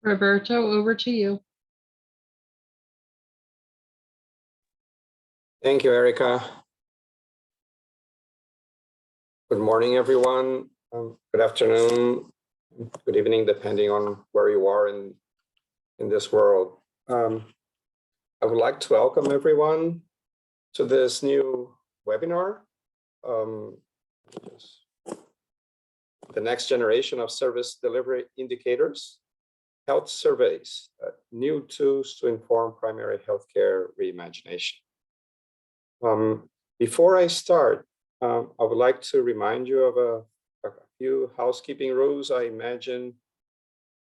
Roberto, over to you. Thank you, Erica. Good morning, everyone. Good afternoon, good evening, depending on where you are in this world. I would like to welcome everyone to this new webinar. The next generation of service delivery indicators, health surveys, new tools to inform primary healthcare reimagination. Before I start, I would like to remind you of a few housekeeping rules. I imagine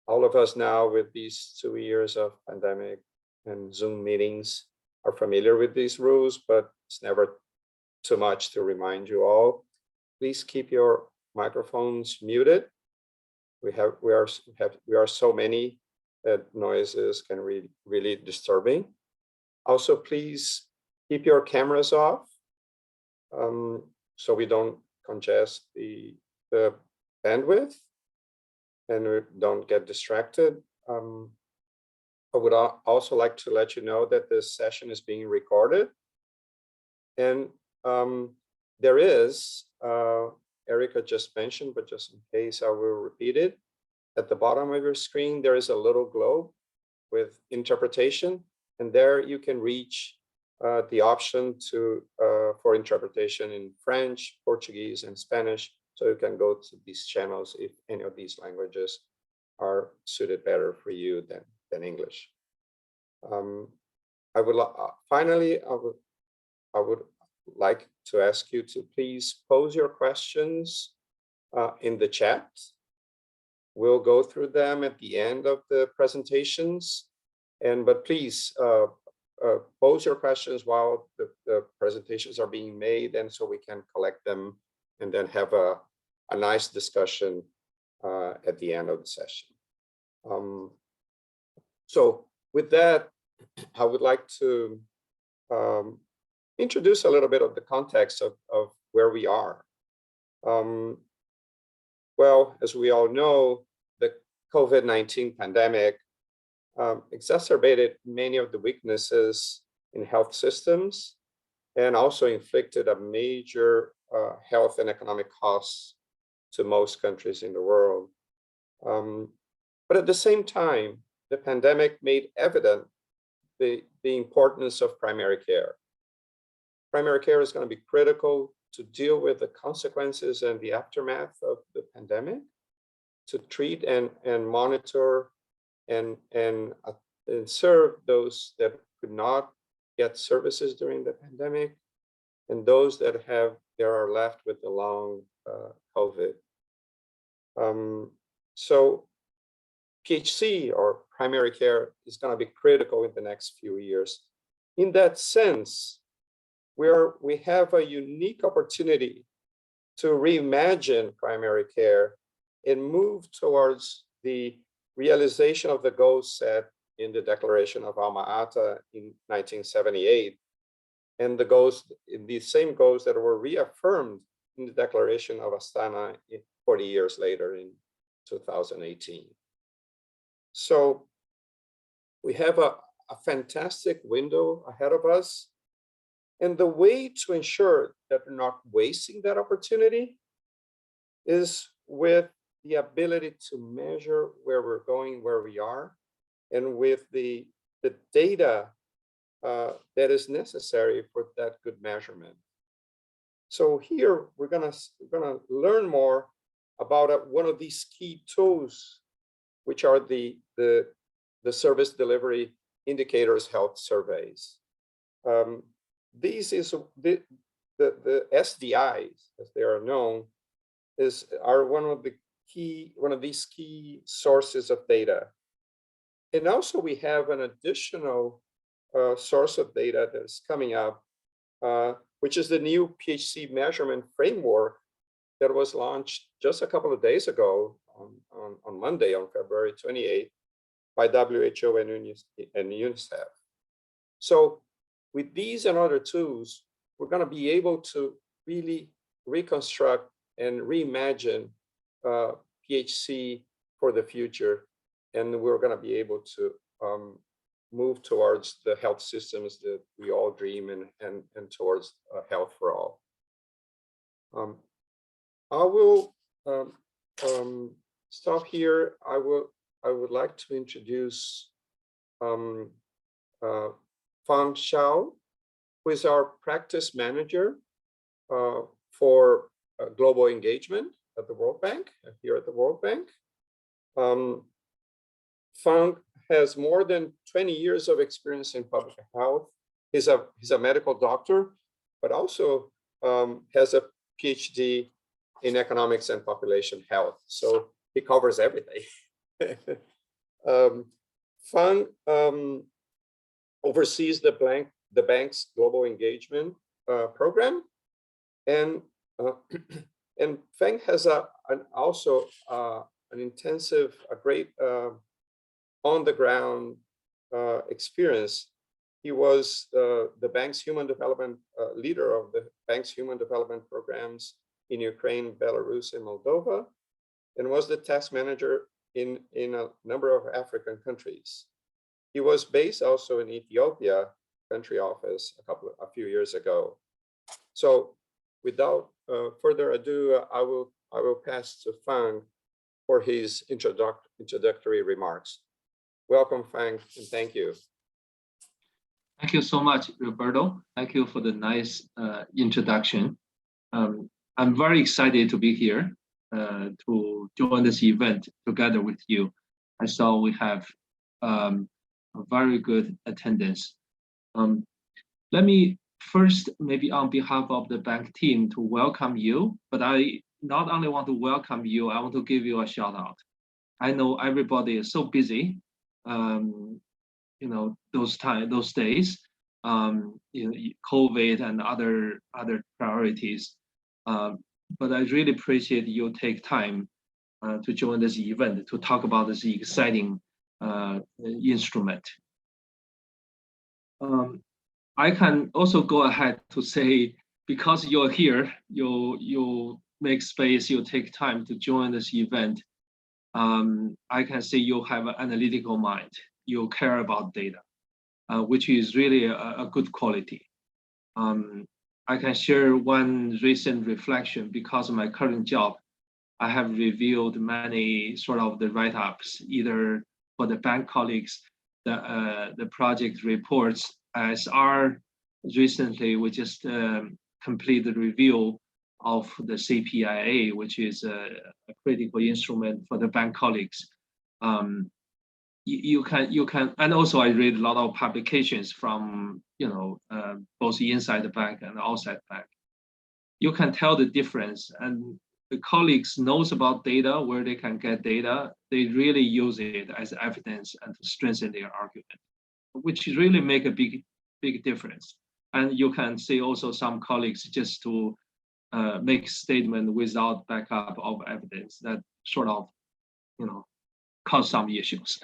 all of us now with these 2 years of pandemic and Zoom meetings are familiar with these rules, but it's never too much to remind you all. Please keep your microphones muted. We are so many that noises can really disturbing. Also, please keep your cameras off so we don't congest the bandwidth and we don't get distracted. I would also like to let you know that this session is being recorded. And there is, Erica just mentioned, but just in case I will repeat it, at the bottom of your screen, there is a little globe with interpretation, and there you can reach the option for interpretation in French, Portuguese, and Spanish. So you can go to these channels if any of these languages are suited better for you than English. Finally, I would like to ask you to please pose your questions in the chat. We'll go through them at the end of the presentations, but please pose your questions while the presentations are being made, and so we can collect them and then have a nice discussion at the end of the session. So with that, I would like to introduce a little bit of the context of where we are. Well, as we all know, the COVID-19 pandemic exacerbated many of the weaknesses in health systems and also inflicted a major health and economic costs to most countries in the world. But at the same time, the pandemic made evident the importance of primary care. Primary care is going to be critical to deal with the consequences and the aftermath of the pandemic, to treat and monitor and serve those that could not get services during the pandemic, and those that are left with the long COVID. So PHC, or primary care, is going to be critical in the next few years. In that sense, we have a unique opportunity to reimagine primary care and move towards the realization of the goals set in the Declaration of Alma Ata in 1978, and these same goals that were reaffirmed in the Declaration of Astana 40 years later in 2018. So we have a fantastic window ahead of us. And the way to ensure that we're not wasting that opportunity is with the ability to measure where we're going, where we are, and with the data that is necessary for that good measurement. So here we're gonna learn more about one of these key tools, which are the service delivery indicators health surveys. These is the SDIs, as they are known, are one of these key sources of data. And also we have an additional source of data that is coming up, which is the new PHC measurement framework that was launched just a couple of days ago on Monday, on February 28th, by WHO and UNICEF. So with these and other tools, we're going to be able to really reconstruct and reimagine PHC for the future and we're going to be able to move towards the health systems that we all dream and towards health for all. I will stop here. I would like to introduce Feng Zhao, who is our practice manager for global engagement at the World Bank, here at the World Bank. Feng has more than 20 years of experience in public health. He's a medical doctor, but also has a PhD in economics and population health. So he covers everything. Feng oversees the bank's global engagement program, and Feng has also an intensive, a great on-the-ground experience. He was the bank's human development leader of the bank's human development programs in Ukraine, Belarus, and Moldova, and was the task manager in a number of African countries. He was based also in Ethiopia country office a few years ago. So without further ado, I will pass to Feng for his introductory remarks. Welcome, Feng, and thank you. Thank you so much, Roberto. Thank you for the nice introduction. I'm very excited to be here to join this event together with you. I saw we have a very good attendance. Let me first, maybe on behalf of the bank team, to welcome you, but I not only want to welcome you, I want to give you a shout out. I know everybody is so busy, you know, those days, you know, COVID and other priorities. But I really appreciate you take time to join this event to talk about this exciting instrument. I can also go ahead to say, because you're here, you make space, you take time to join this event. I can say you have an analytical mind. You care about data, which is really a good quality. I can share one recent reflection. Because of my current job, I have reviewed many sort of the write-ups, either for the bank colleagues, the project reports, as are recently we just completed the review of the CPIA, which is a critical instrument for the bank colleagues. You can, and also I read a lot of publications from, you know, both inside the bank and outside the bank. You can tell the difference, and the colleagues knows about data, where they can get data. They really use it as evidence and to strengthen their argument, which really make a big difference. And you can see also some colleagues just to make statement without backup of evidence that sort of, you know, cause some issues.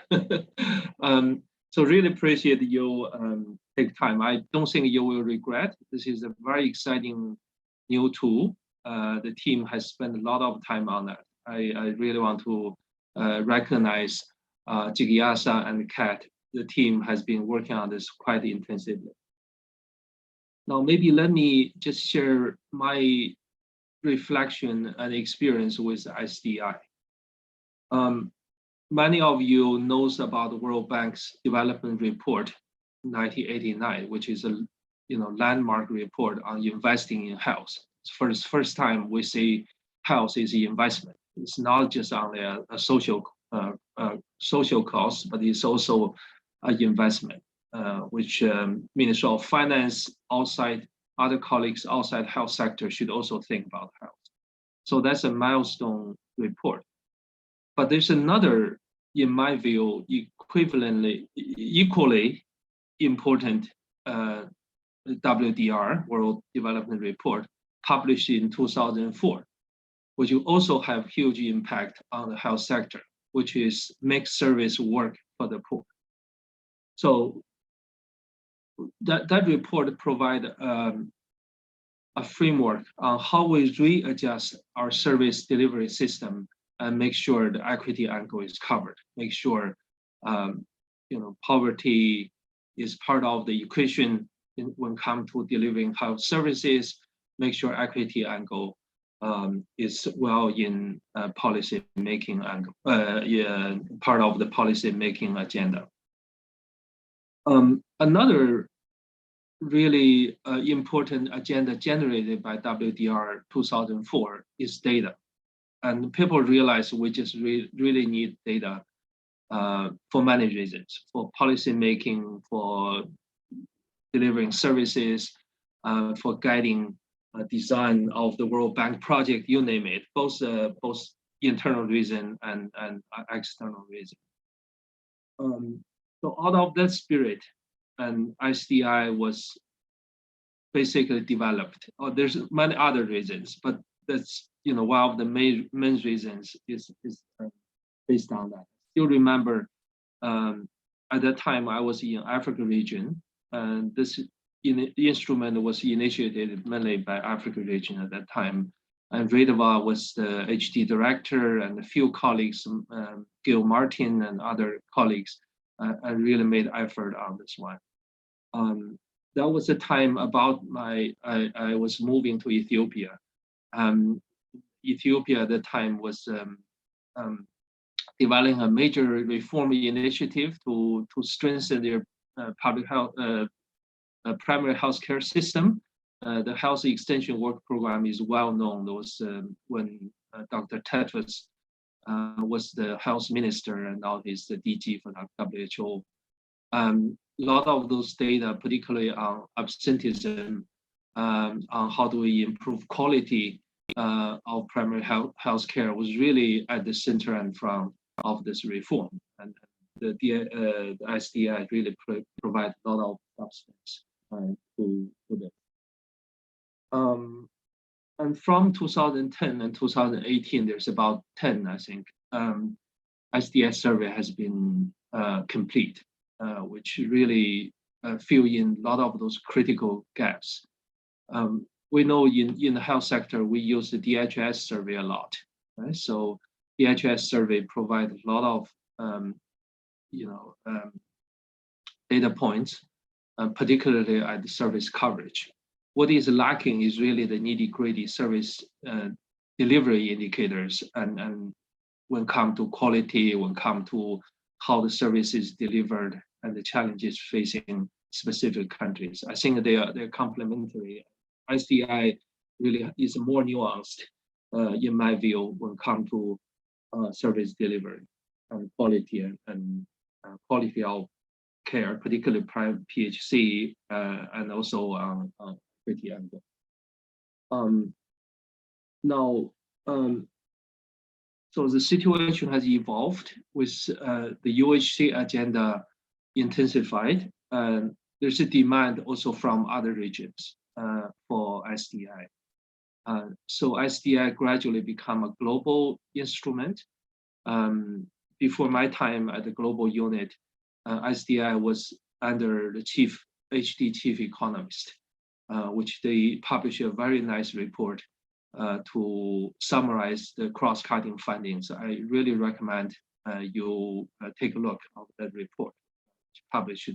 So really appreciate you take time. I don't think you will regret. This is a very exciting new tool. The team has spent a lot of time on that. I really want to recognize Jigyasa and Kat. The team has been working on this quite intensively. Now, maybe let me just share my reflection and experience with SDI. Many of you knows about the World Bank's development report, 1989, which is a landmark report on investing in health. It's first time we say health is an investment. It's not just only a social cost, but it's also an investment, which Ministry of Finance, outside other colleagues outside health sector should also think about health. So that's a milestone report. But there's another, in my view, equally important WDR, World Development Report, published in 2004, which will also have huge impact on the health sector, which is make service work for the poor. So that report provide a framework on how we readjust our service delivery system and make sure the equity angle is covered, make sure poverty is part of the equation when it comes to delivering health services. Make sure equity angle is well in policy making angle, part of the policy making agenda. Another really important agenda generated by WDR 2004 is data. And people realize we just really need data for many reasons, for policy making, for delivering services, for guiding design of the World Bank project, you name it, both internal reason and external reason. So out of that spirit, and ICDI was basically developed. There's many other reasons, but that's one of the main reasons is based on that. Still remember, at that time I was in Africa region, and this instrument was initiated mainly by Africa region at that time. And Redava was the HD director, and a few colleagues, Gil Martin and other colleagues, I really made effort on this one. That was the time about I was moving to Ethiopia. Ethiopia at the time was developing a major reform initiative to strengthen their public health, primary healthcare system. The health extension work program is well known. There was when Dr. Tedros was the health minister, and now he's the DG for the WHO. A lot of those data, particularly on absenteeism, on how do we improve quality of primary health care, was really at the center and front of this reform. And the SDI really provide a lot of substance to this. And from 2010 and 2018, there's about 10, I think, SDS survey has been complete, which really fill in a lot of those critical gaps. We know in the health sector, we use the DHS survey a lot, right? So DHS survey provide a lot of, data points, particularly at the service coverage. What is lacking is really the nitty-gritty service delivery indicators, and when come to quality, when come to how the service is delivered and the challenges facing specific countries. I think they're complementary. ICDI really is more nuanced, in my view, when come to service delivery and quality and quality of care, particularly private PHC, and also equity angle. So the situation has evolved with the UHC agenda intensified, and there's a demand also from other regions for SDI. So SDI gradually become a global instrument. Before my time at the global unit, SDI was under the HD chief economist, which they published a very nice report to summarize the cross-cutting findings. I really recommend you take a look at that report. Published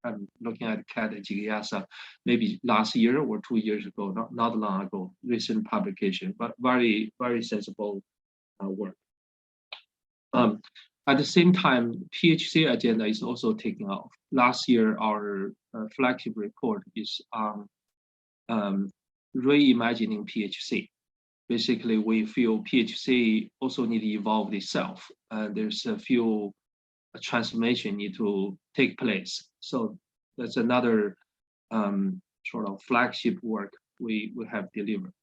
I'm looking at Kat and Jigyasa, maybe last year or 2 years ago, not long ago, recent publication, but very, very sensible work. At the same time, PHC agenda is also taking off. Last year, our flagship report is on reimagining PHC. Basically, we feel PHC also need to evolve itself. There's a few transformation need to take place. So that's another sort of flagship work we have delivered.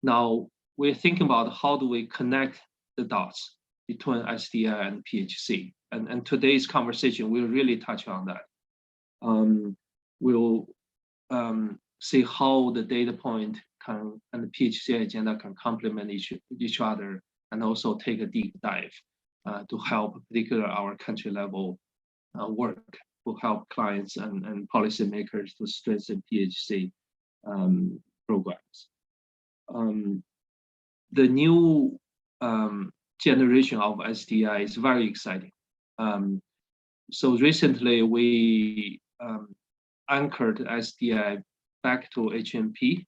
Now, we're thinking about how do we connect the dots between SDI and PHC. And today's conversation will really touch on that. We'll see how the data point and the PHC agenda can complement each other, and also take a deep dive to help, particularly our country level work, to help clients and policymakers to strengthen PHC programs. The new generation of SDI is very exciting. So recently we anchored SDI back to HMP.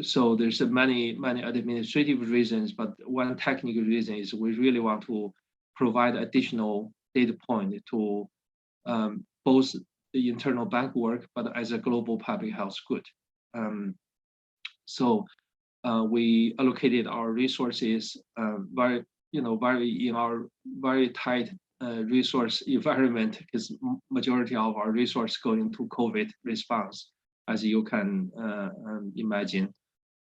So there's many administrative reasons, but one technical reason is we really want to provide additional data point to both the internal bank work, but as a global public health good. So we allocated our resources very in our very tight resource environment, because majority of our resource go into COVID response, as you can imagine.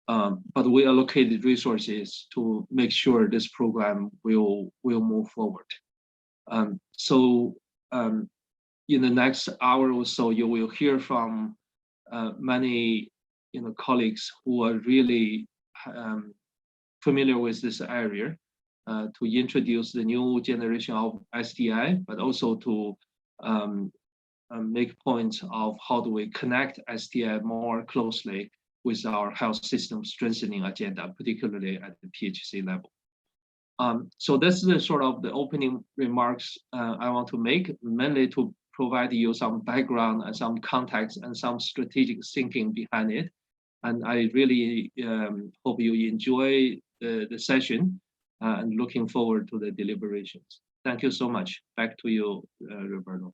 But we allocated resources to make sure this program will move forward. So in the next hour or so, you will hear from many colleagues who are really familiar with this area, to introduce the new generation of SDI, but also to make points of how do we connect SDI more closely with our health system strengthening agenda, particularly at the PHC level. So this is the sort of the opening remarks I want to make, mainly to provide you some background and some context and some strategic thinking behind it. And I really hope you enjoy the session and looking forward to the deliberations. Thank you so much. Back to you, Roberto.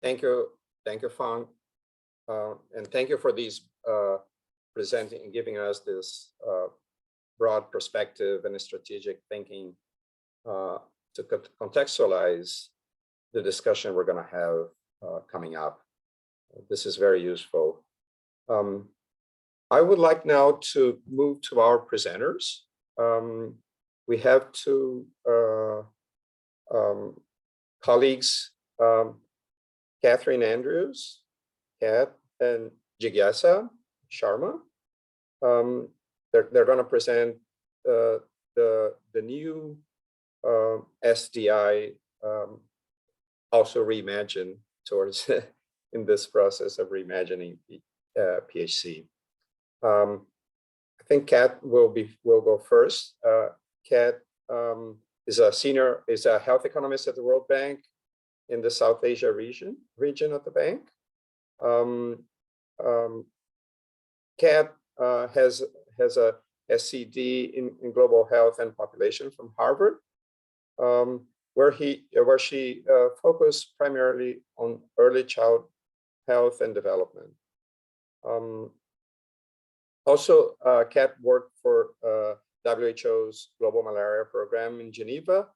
Thank you, Feng, and thank you for these presenting and giving us this broad perspective and strategic thinking to contextualize the discussion we're going to have coming up. This is very useful. I would like now to move to our presenters. We have two colleagues, Kathryn Andrews, Kat, and Jigyasa Sharma. They're going to present the new SDI, also reimagined towards in this process of reimagining PHC. I think Kat will go first. Kat is a health economist at the World Bank in the South Asia region of the bank. Kat has a SCD in global health and population from Harvard, where she focused primarily on early child health and development. Also, Kat worked for WHO's Global Malaria Program in Geneva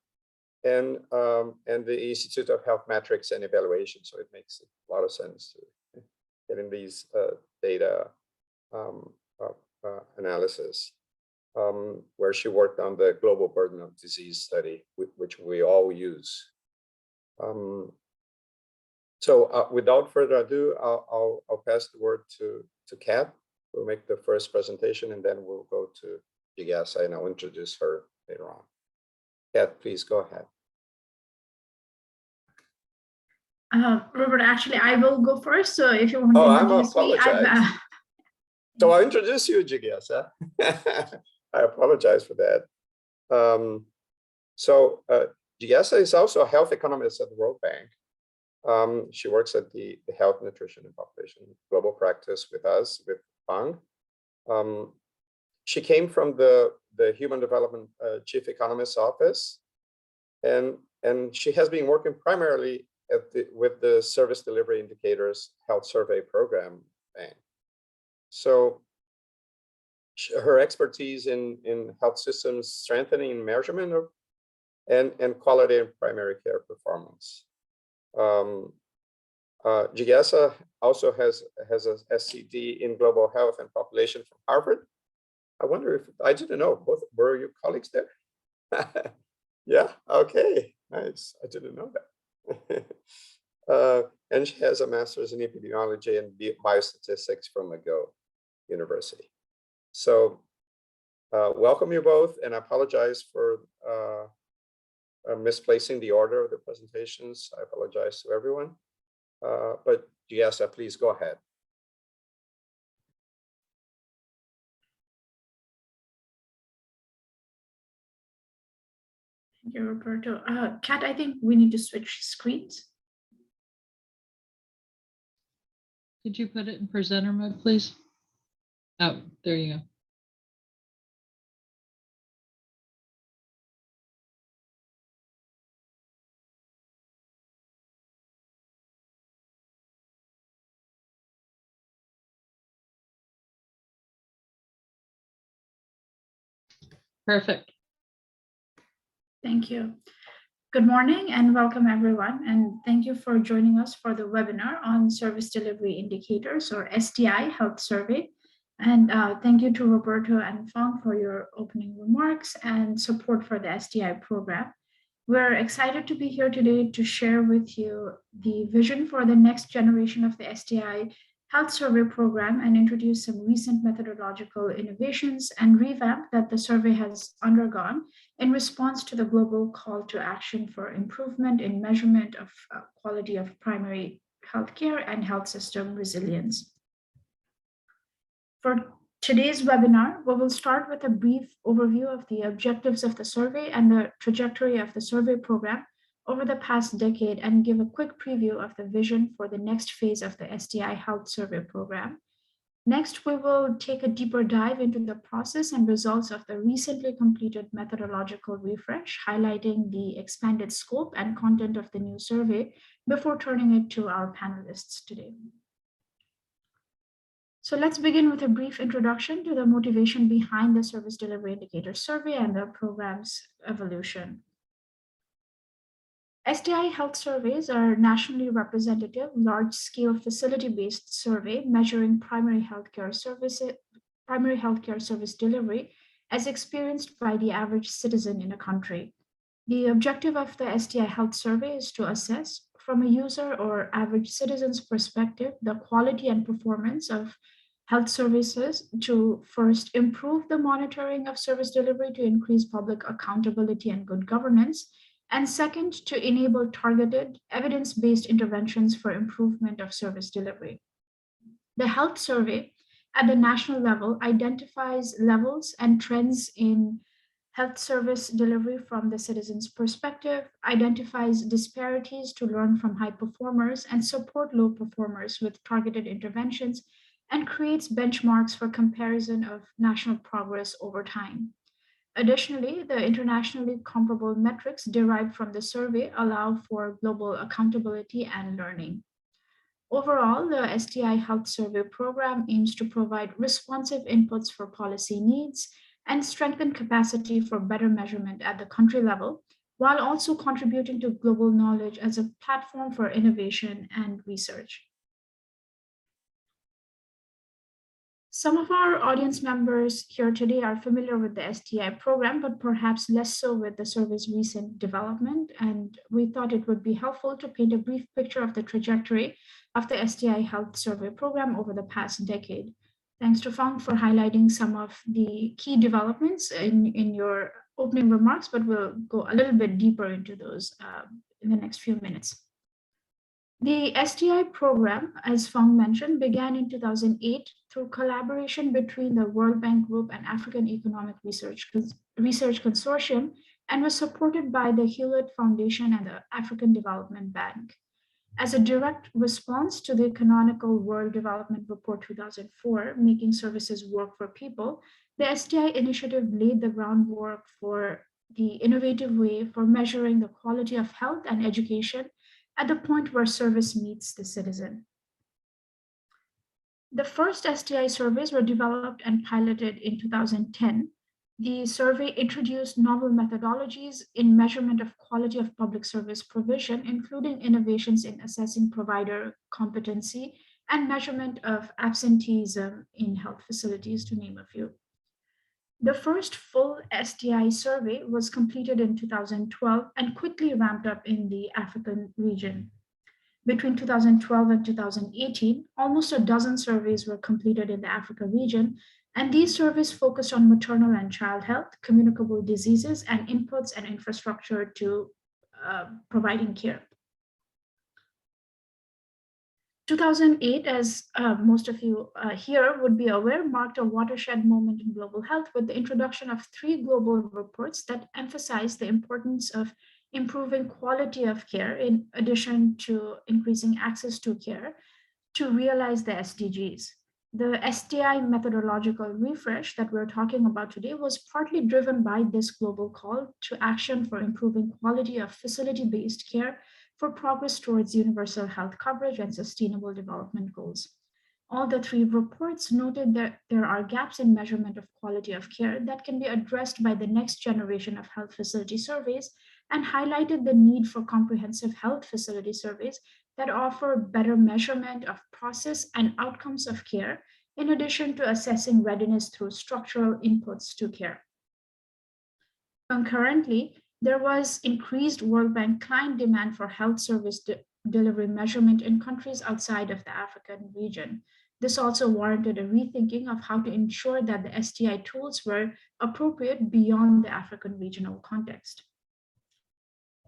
and the Institute of Health Metrics and Evaluation. So it makes a lot of sense to get in these data analysis, where she worked on the global burden of disease study, which we all use. So without further ado, I'll pass the word to Kat. We'll make the first presentation, and then we'll go to Jigyasa, and I'll introduce her later on. Kat, please go ahead. Robert, actually, I will go first. So if you want to introduce me, so I'll introduce you, Jigyasa. I apologize for that. Jigyasa is also a health economist at the World Bank. She works at the Health, Nutrition, and Population Global Practice with us, with Feng. She came from the Human Development Chief Economist's Office, and she has been working primarily with the Service Delivery Indicators Health Survey Program bank. So her expertise in health systems strengthening and measurement of and quality of primary care performance. Jigyasa also has a SCD in global health and population from Harvard. I wonder if, I didn't know, both were your colleagues there? Yeah, okay, nice. I didn't know that. And she has a master's in epidemiology and biostatistics from McGill University. So welcome you both, and I apologize for misplacing the order of the presentations. I apologize to everyone. But Jigyasa, please go ahead. Thank you, Roberto. Kat, I think we need to switch screens. Could you put it in presenter mode, please? Oh, there you go. Perfect. Thank you. Good morning and welcome everyone. And thank you for joining us for the webinar on Service Delivery Indicators or SDI Health Survey. And thank you to Roberto and Feng for your opening remarks and support for the SDI program. We're excited to be here today to share with you the vision for the next generation of the SDI Health Survey program and introduce some recent methodological innovations and revamp that the survey has undergone in response to the global call to action for improvement in measurement of quality of primary healthcare and health system resilience. For today's webinar, we will start with a brief overview of the objectives of the survey and the trajectory of the survey program over the past decade and give a quick preview of the vision for the next phase of the SDI Health Survey program. Next, we will take a deeper dive into the process and results of the recently completed methodological refresh, highlighting the expanded scope and content of the new survey before turning it to our panelists today. So let's begin with a brief introduction to the motivation behind the Service Delivery Indicator Survey and the program's evolution. SDI health surveys are nationally representative, large-scale facility-based survey measuring primary healthcare service delivery as experienced by the average citizen in a country. The objective of the SDI health survey is to assess, from a user or average citizen's perspective, the quality and performance of health services to first improve the monitoring of service delivery to increase public accountability and good governance, and second, to enable targeted evidence-based interventions for improvement of service delivery. The health survey at the national level identifies levels and trends in health service delivery from the citizen's perspective, identifies disparities to learn from high performers and support low performers with targeted interventions, and creates benchmarks for comparison of national progress over time. Additionally, the internationally comparable metrics derived from the survey allow for global accountability and learning. Overall, the SDI Health Survey program aims to provide responsive inputs for policy needs and strengthen capacity for better measurement at the country level, while also contributing to global knowledge as a platform for innovation and research. Some of our audience members here today are familiar with the SDI program, but perhaps less so with the survey's recent development. And we thought it would be helpful to paint a brief picture of the trajectory of the SDI Health Survey program over the past decade. Thanks to Feng for highlighting some of the key developments in your opening remarks, but we'll go a little bit deeper into those in the next few minutes. The SDI program, as Feng mentioned, began in 2008 through collaboration between the World Bank Group and African Economic Research Consortium and was supported by the Hewlett Foundation and the African Development Bank. As a direct response to the canonical World Development Report 2004, Making Services Work for People, the SDI initiative laid the groundwork for the innovative way for measuring the quality of health and education at the point where service meets the citizen. The first SDI surveys were developed and piloted in 2010. The survey introduced novel methodologies in measurement of quality of public service provision, including innovations in assessing provider competency and measurement of absenteeism in health facilities, to name a few. The first full SDI survey was completed in 2012 and quickly ramped up in the African region. Between 2012 and 2018, almost a dozen surveys were completed in the Africa region, and these surveys focused on maternal and child health, communicable diseases, and inputs and infrastructure to providing care. 2008, as most of you here would be aware, marked a watershed moment in global health with the introduction of 3 global reports that emphasized the importance of improving quality of care in addition to increasing access to care to realize the SDGs. The STI methodological refresh that we're talking about today was partly driven by this global call to action for improving quality of facility-based care for progress towards universal health coverage and sustainable development goals. All the 3 reports noted that there are gaps in measurement of quality of care that can be addressed by the next generation of health facility surveys, and highlighted the need for comprehensive health facility surveys that offer better measurement of process and outcomes of care, in addition to assessing readiness through structural inputs to care. Concurrently, there was increased World Bank client demand for health service delivery measurement in countries outside of the African region. This also warranted a rethinking of how to ensure that the STI tools were appropriate beyond the African regional context.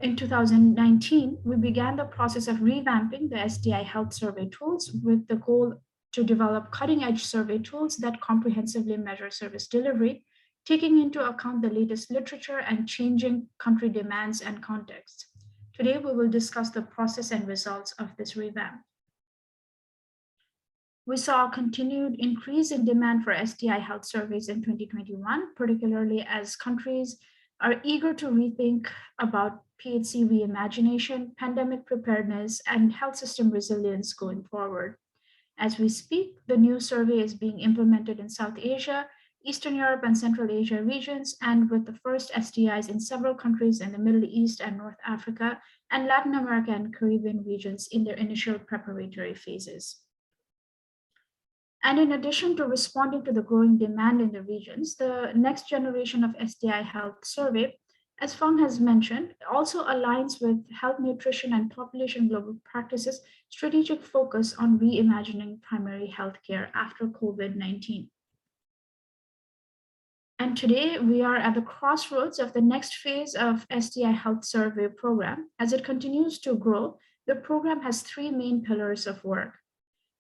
In 2019, we began the process of revamping the STI health survey tools with the goal to develop cutting-edge survey tools that comprehensively measure service delivery, taking into account the latest literature and changing country demands and contexts. Today, we will discuss the process and results of this revamp. We saw a continued increase in demand for STI health surveys in 2021, particularly as countries are eager to rethink about PHC reimagination, pandemic preparedness, and health system resilience going forward. As we speak, the new survey is being implemented in South Asia, Eastern Europe, and Central Asia regions, and with the first STIs in several countries in the Middle East and North Africa, and Latin America and Caribbean regions in their initial preparatory phases. And in addition to responding to the growing demand in the regions, the next generation of STI health survey, as Feng has mentioned, also aligns with health, nutrition, and population global practices' strategic focus on reimagining primary healthcare after COVID-19. And today we are at the crossroads of the next phase of STI health survey program. As it continues to grow, the program has 3 main pillars of work.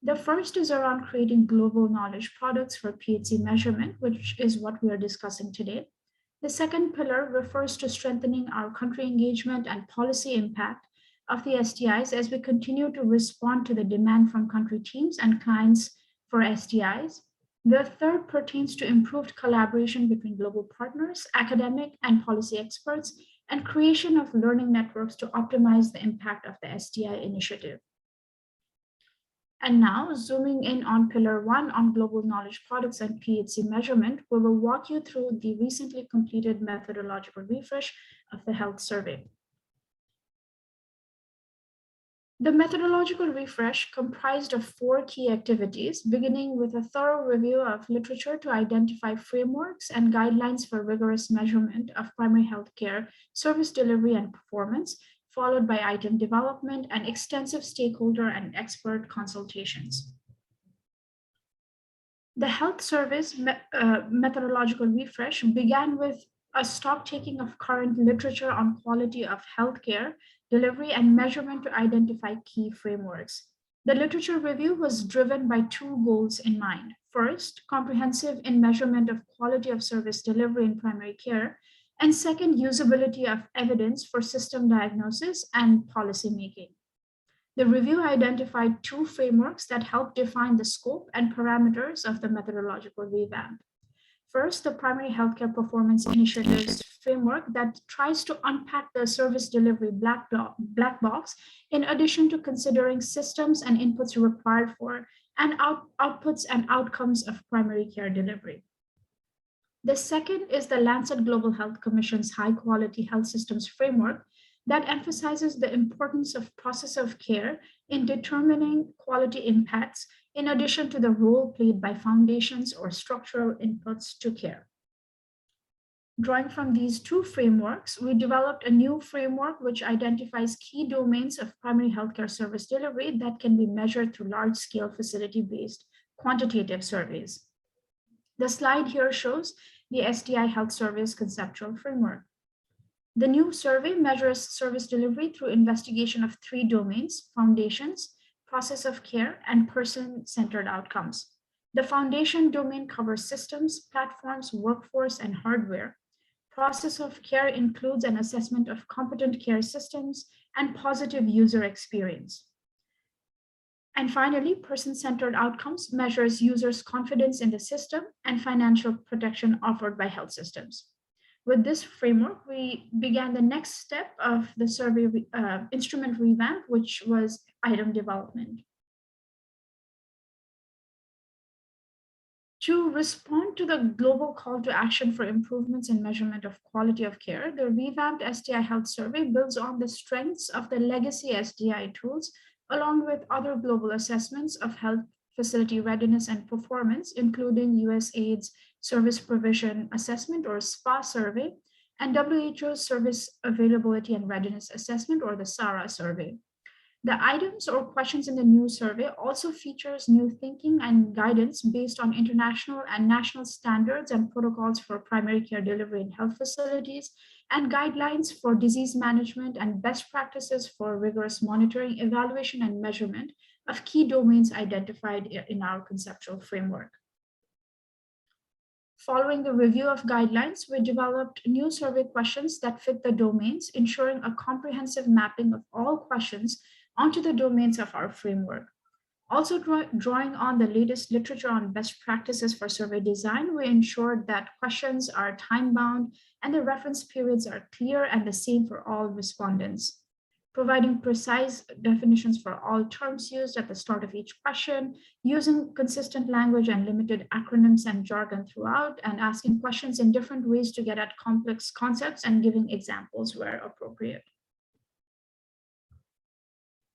The first is around creating global knowledge products for PHC measurement, which is what we are discussing today. The second pillar refers to strengthening our country engagement and policy impact of the STIs as we continue to respond to the demand from country teams and clients for STIs. The third pertains to improved collaboration between global partners, academic and policy experts, and creation of learning networks to optimize the impact of the STI initiative. And now, zooming in on Pillar 1 on global knowledge products and PHC measurement, we will walk you through the recently completed methodological refresh of the health survey. The methodological refresh comprised of 4 key activities, beginning with a thorough review of literature to identify frameworks and guidelines for rigorous measurement of primary healthcare service delivery and performance, followed by item development and extensive stakeholder and expert consultations. The health service methodological refresh began with a stock taking of current literature on quality of healthcare delivery and measurement to identify key frameworks. The literature review was driven by 2 goals in mind. First, comprehensive in measurement of quality of service delivery in primary care, and second, usability of evidence for system diagnosis and policymaking. The review identified 2 frameworks that help define the scope and parameters of the methodological revamp. First, the Primary Healthcare Performance Initiatives framework that tries to unpack the service delivery black box, in addition to considering systems and inputs required for and outputs and outcomes of primary care delivery. The second is the Lancet Global Health Commission's High Quality Health Systems framework that emphasizes the importance of process of care in determining quality impacts, in addition to the role played by foundations or structural inputs to care. Drawing from these 2 frameworks, we developed a new framework which identifies key domains of primary healthcare service delivery that can be measured through large-scale facility-based quantitative surveys. The slide here shows the STI Health Survey's conceptual framework. The new survey measures service delivery through investigation of 3 domains: foundations, process of care, and person-centered outcomes. The foundation domain covers systems, platforms, workforce, and hardware. Process of care includes an assessment of competent care systems and positive user experience. And finally, person-centered outcomes measures users' confidence in the system and financial protection offered by health systems. With this framework, we began the next step of the survey instrument revamp, which was item development. To respond to the global call to action for improvements in measurement of quality of care, the revamped SDI Health Survey builds on the strengths of the legacy SDI tools, along with other global assessments of health facility readiness and performance, including USAID's Service Provision Assessment, or SPA survey, and WHO's Service Availability and Readiness Assessment, or the SARA survey. The items or questions in the new survey also features new thinking and guidance based on international and national standards and protocols for primary care delivery in health facilities, and guidelines for disease management and best practices for rigorous monitoring, evaluation, and measurement of key domains identified in our conceptual framework. Following the review of guidelines, we developed new survey questions that fit the domains, ensuring a comprehensive mapping of all questions onto the domains of our framework. Also drawing on the latest literature on best practices for survey design, we ensured that questions are time-bound and the reference periods are clear and the same for all respondents. Providing precise definitions for all terms used at the start of each question, using consistent language and limited acronyms and jargon throughout, and asking questions in different ways to get at complex concepts and giving examples where appropriate.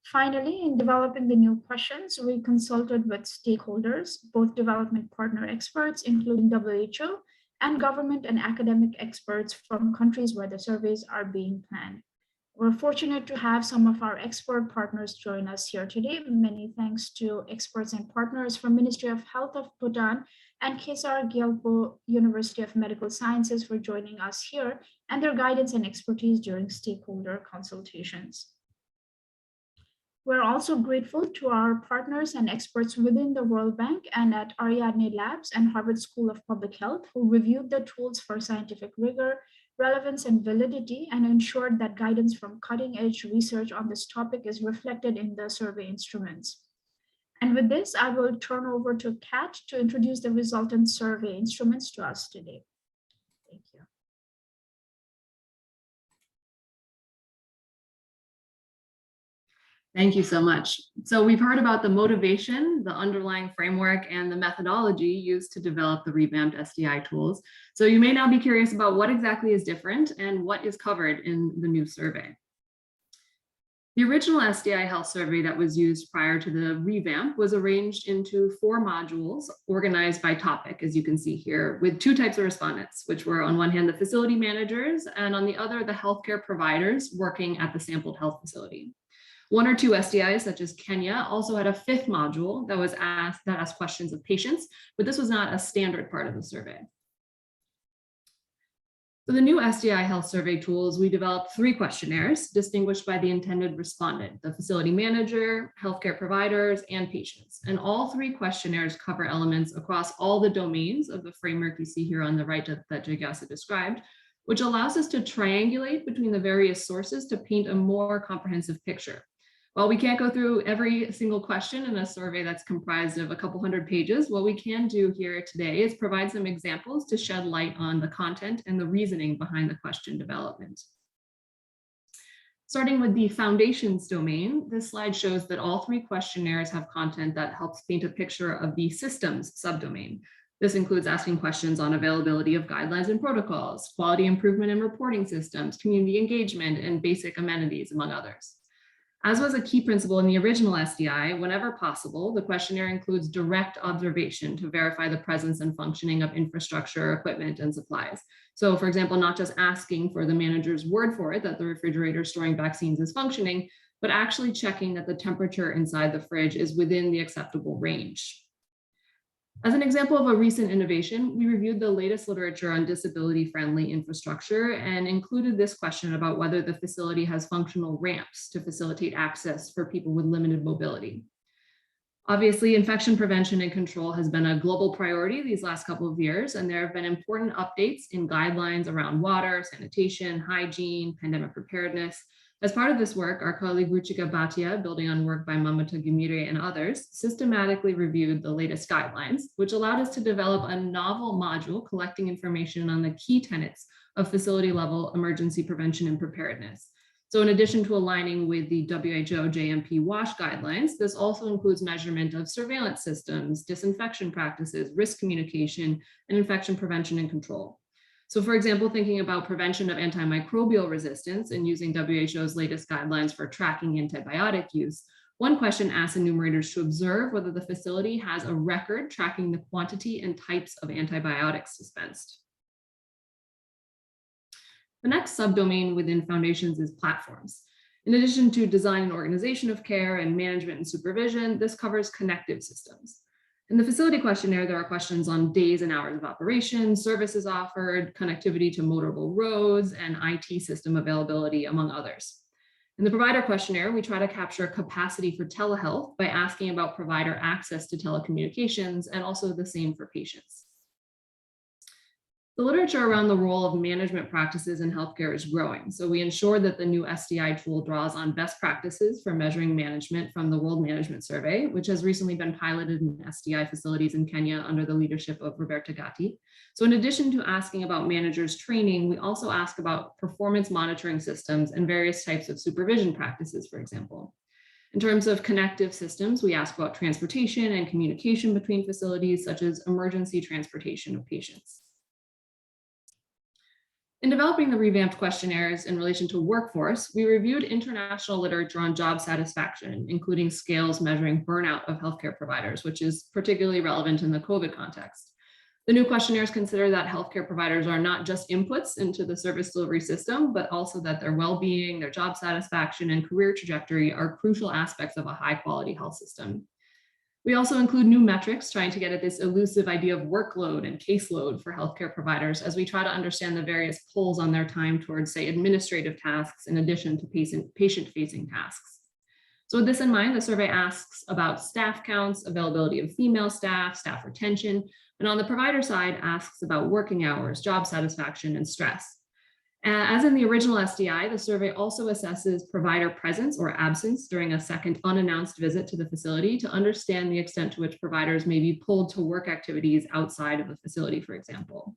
Finally, in developing the new questions, we consulted with stakeholders, both development partner experts, including WHO, and government and academic experts from countries where the surveys are being planned. We're fortunate to have some of our expert partners join us here today. Many thanks to experts and partners from Ministry of Health of Bhutan and Kesar Gyalpo University of Medical Sciences for joining us here and their guidance and expertise during stakeholder consultations. We're also grateful to our partners and experts within the World Bank and at Ariadne Labs and Harvard School of Public Health, who reviewed the tools for scientific rigor, relevance, and validity, and ensured that guidance from cutting-edge research on this topic is reflected in the survey instruments. And with this, I will turn over to Kat to introduce the resultant survey instruments to us today. Thank you. Thank you so much. So we've heard about the motivation, the underlying framework, and the methodology used to develop the revamped SDI tools. So you may now be curious about what exactly is different and what is covered in the new survey. The original SDI Health Survey that was used prior to the revamp was arranged into 4 modules organized by topic, as you can see here, with 2 types of respondents, which were on one hand the facility managers and on the other the healthcare providers working at the sampled health facility. 1 or 2 SDIs, such as Kenya, also had a 5th module that asked questions of patients, but this was not a standard part of the survey. For the new SDI Health Survey tools, we developed 3 questionnaires distinguished by the intended respondent, the facility manager, healthcare providers, and patients. And all 3 questionnaires cover elements across all the domains of the framework you see here on the right that Jigyasa described, which allows us to triangulate between the various sources to paint a more comprehensive picture. While we can't go through every single question in a survey that's comprised of a couple hundred pages, what we can do here today is provide some examples to shed light on the content and the reasoning behind the question development. Starting with the foundations domain, this slide shows that all 3 questionnaires have content that helps paint a picture of the systems subdomain. This includes asking questions on availability of guidelines and protocols, quality improvement in reporting systems, community engagement, and basic amenities, among others. As was a key principle in the original SDI, whenever possible, the questionnaire includes direct observation to verify the presence and functioning of infrastructure, equipment, and supplies. So, for example, not just asking for the manager's word for it that the refrigerator storing vaccines is functioning, but actually checking that the temperature inside the fridge is within the acceptable range. As an example of a recent innovation, we reviewed the latest literature on disability-friendly infrastructure and included this question about whether the facility has functional ramps to facilitate access for people with limited mobility. Obviously, infection prevention and control has been a global priority these last couple of years, and there have been important updates in guidelines around water, sanitation, hygiene, pandemic preparedness. As part of this work, our colleague Ruchika Bhatia, building on work by Mamata Gimire and others, systematically reviewed the latest guidelines, which allowed us to develop a novel module collecting information on the key tenets of facility-level emergency prevention and preparedness. So in addition to aligning with the WHO JMP WASH guidelines, this also includes measurement of surveillance systems, disinfection practices, risk communication, and infection prevention and control. So for example, thinking about prevention of antimicrobial resistance and using WHO's latest guidelines for tracking antibiotic use, one question asks enumerators to observe whether the facility has a record tracking the quantity and types of antibiotics dispensed. The next subdomain within foundations is platforms. In addition to design and organization of care and management and supervision, this covers connective systems. In the facility questionnaire, there are questions on days and hours of operation, services offered, connectivity to motorable roads, and IT system availability, among others. In the provider questionnaire, we try to capture capacity for telehealth by asking about provider access to telecommunications, and also the same for patients. The literature around the role of management practices in healthcare is growing, so we ensure that the new SDI tool draws on best practices for measuring management from the World Management Survey, which has recently been piloted in SDI facilities in Kenya under the leadership of Roberto. So in addition to asking about managers' training, we also ask about performance monitoring systems and various types of supervision practices, for example. In terms of connective systems, we ask about transportation and communication between facilities, such as emergency transportation of patients. In developing the revamped questionnaires in relation to workforce, we reviewed international literature on job satisfaction, including scales measuring burnout of healthcare providers, which is particularly relevant in the COVID context. The new questionnaires consider that healthcare providers are not just inputs into the service delivery system, but also that their well-being, their job satisfaction, and career trajectory are crucial aspects of a high-quality health system. We also include new metrics trying to get at this elusive idea of workload and caseload for healthcare providers as we try to understand the various pulls on their time towards, say, administrative tasks in addition to patient-facing tasks. So with this in mind, the survey asks about staff counts, availability of female staff, staff retention, and on the provider side asks about working hours, job satisfaction, and stress. As in the original SDI, the survey also assesses provider presence or absence during a second unannounced visit to the facility to understand the extent to which providers may be pulled to work activities outside of the facility, for example.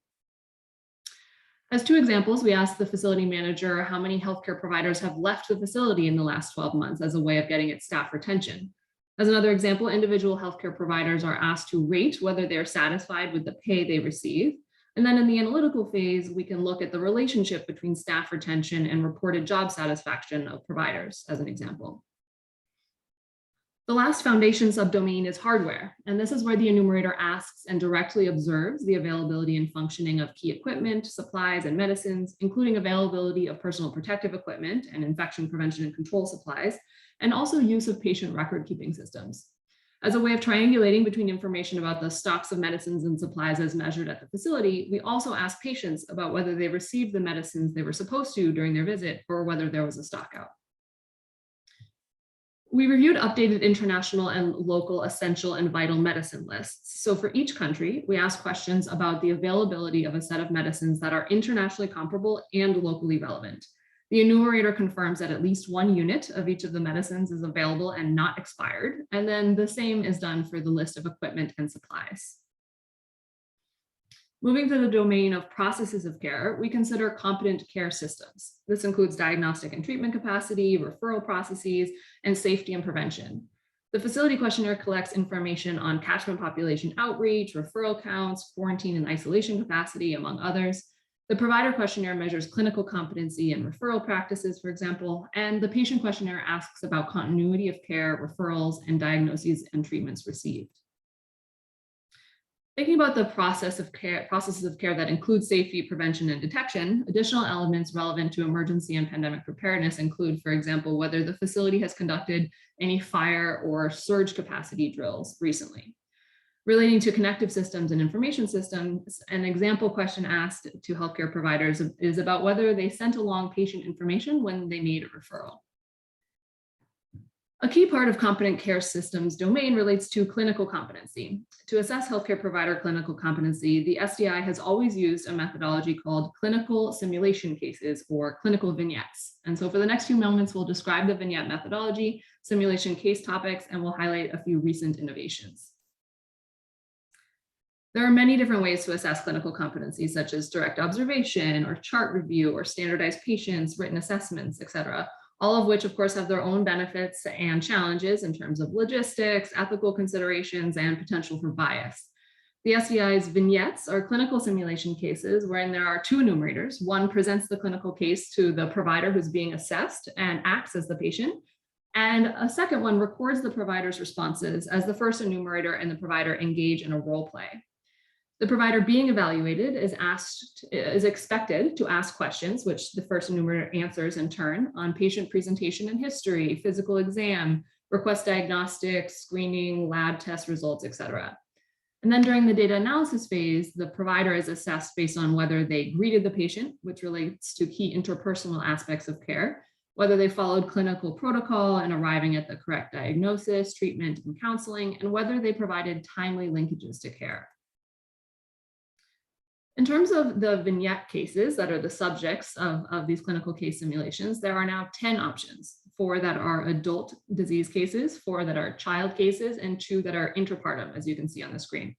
As two examples, we asked the facility manager how many healthcare providers have left the facility in the last 12 months as a way of getting at staff retention. As another example, individual healthcare providers are asked to rate whether they're satisfied with the pay they receive. And then in the analytical phase, we can look at the relationship between staff retention and reported job satisfaction of providers, as an example. The last foundation subdomain is hardware, and this is where the enumerator asks and directly observes the availability and functioning of key equipment, supplies, and medicines, including availability of personal protective equipment and infection prevention and control supplies, and also use of patient record-keeping systems. As a way of triangulating between information about the stocks of medicines and supplies as measured at the facility, we also ask patients about whether they received the medicines they were supposed to during their visit or whether there was a stock out. We reviewed updated international and local essential and vital medicine lists. So for each country, we asked questions about the availability of a set of medicines that are internationally comparable and locally relevant. The enumerator confirms that at least one unit of each of the medicines is available and not expired, and then the same is done for the list of equipment and supplies. Moving to the domain of processes of care, we consider competent care systems. This includes diagnostic and treatment capacity, referral processes, and safety and prevention. The facility questionnaire collects information on catchment population outreach, referral counts, quarantine and isolation capacity, among others. The provider questionnaire measures clinical competency and referral practices, for example, and the patient questionnaire asks about continuity of care, referrals, and diagnoses and treatments received. Thinking about the processes of care that include safety, prevention, and detection, additional elements relevant to emergency and pandemic preparedness include, for example, whether the facility has conducted any fire or surge capacity drills recently. Relating to connective systems and information systems, an example question asked to healthcare providers is about whether they sent along patient information when they made a referral. A key part of competent care systems domain relates to clinical competency. To assess healthcare provider clinical competency, the SDI has always used a methodology called clinical simulation cases, or clinical vignettes. And so for the next few moments, we'll describe the vignette methodology, simulation case topics, and we'll highlight a few recent innovations. There are many different ways to assess clinical competency, such as direct observation or chart review or standardized patients, written assessments, etc., all of which, of course, have their own benefits and challenges in terms of logistics, ethical considerations, and potential for bias. The SDI's vignettes are clinical simulation cases wherein there are two enumerators. One presents the clinical case to the provider who's being assessed and acts as the patient. And a second one records the provider's responses as the first enumerator and the provider engage in a role play. The provider being evaluated is expected to ask questions, which the first enumerator answers in turn, on patient presentation and history, physical exam, request diagnostics, screening, lab test results, etc. And then during the data analysis phase, the provider is assessed based on whether they greeted the patient, which relates to key interpersonal aspects of care, whether they followed clinical protocol in arriving at the correct diagnosis, treatment, and counseling, and whether they provided timely linkages to care. In terms of the vignette cases that are the subjects of these clinical case simulations, there are now 10 options, 4 that are adult disease cases, 4 that are child cases, and 2 that are intrapartum, as you can see on the screen.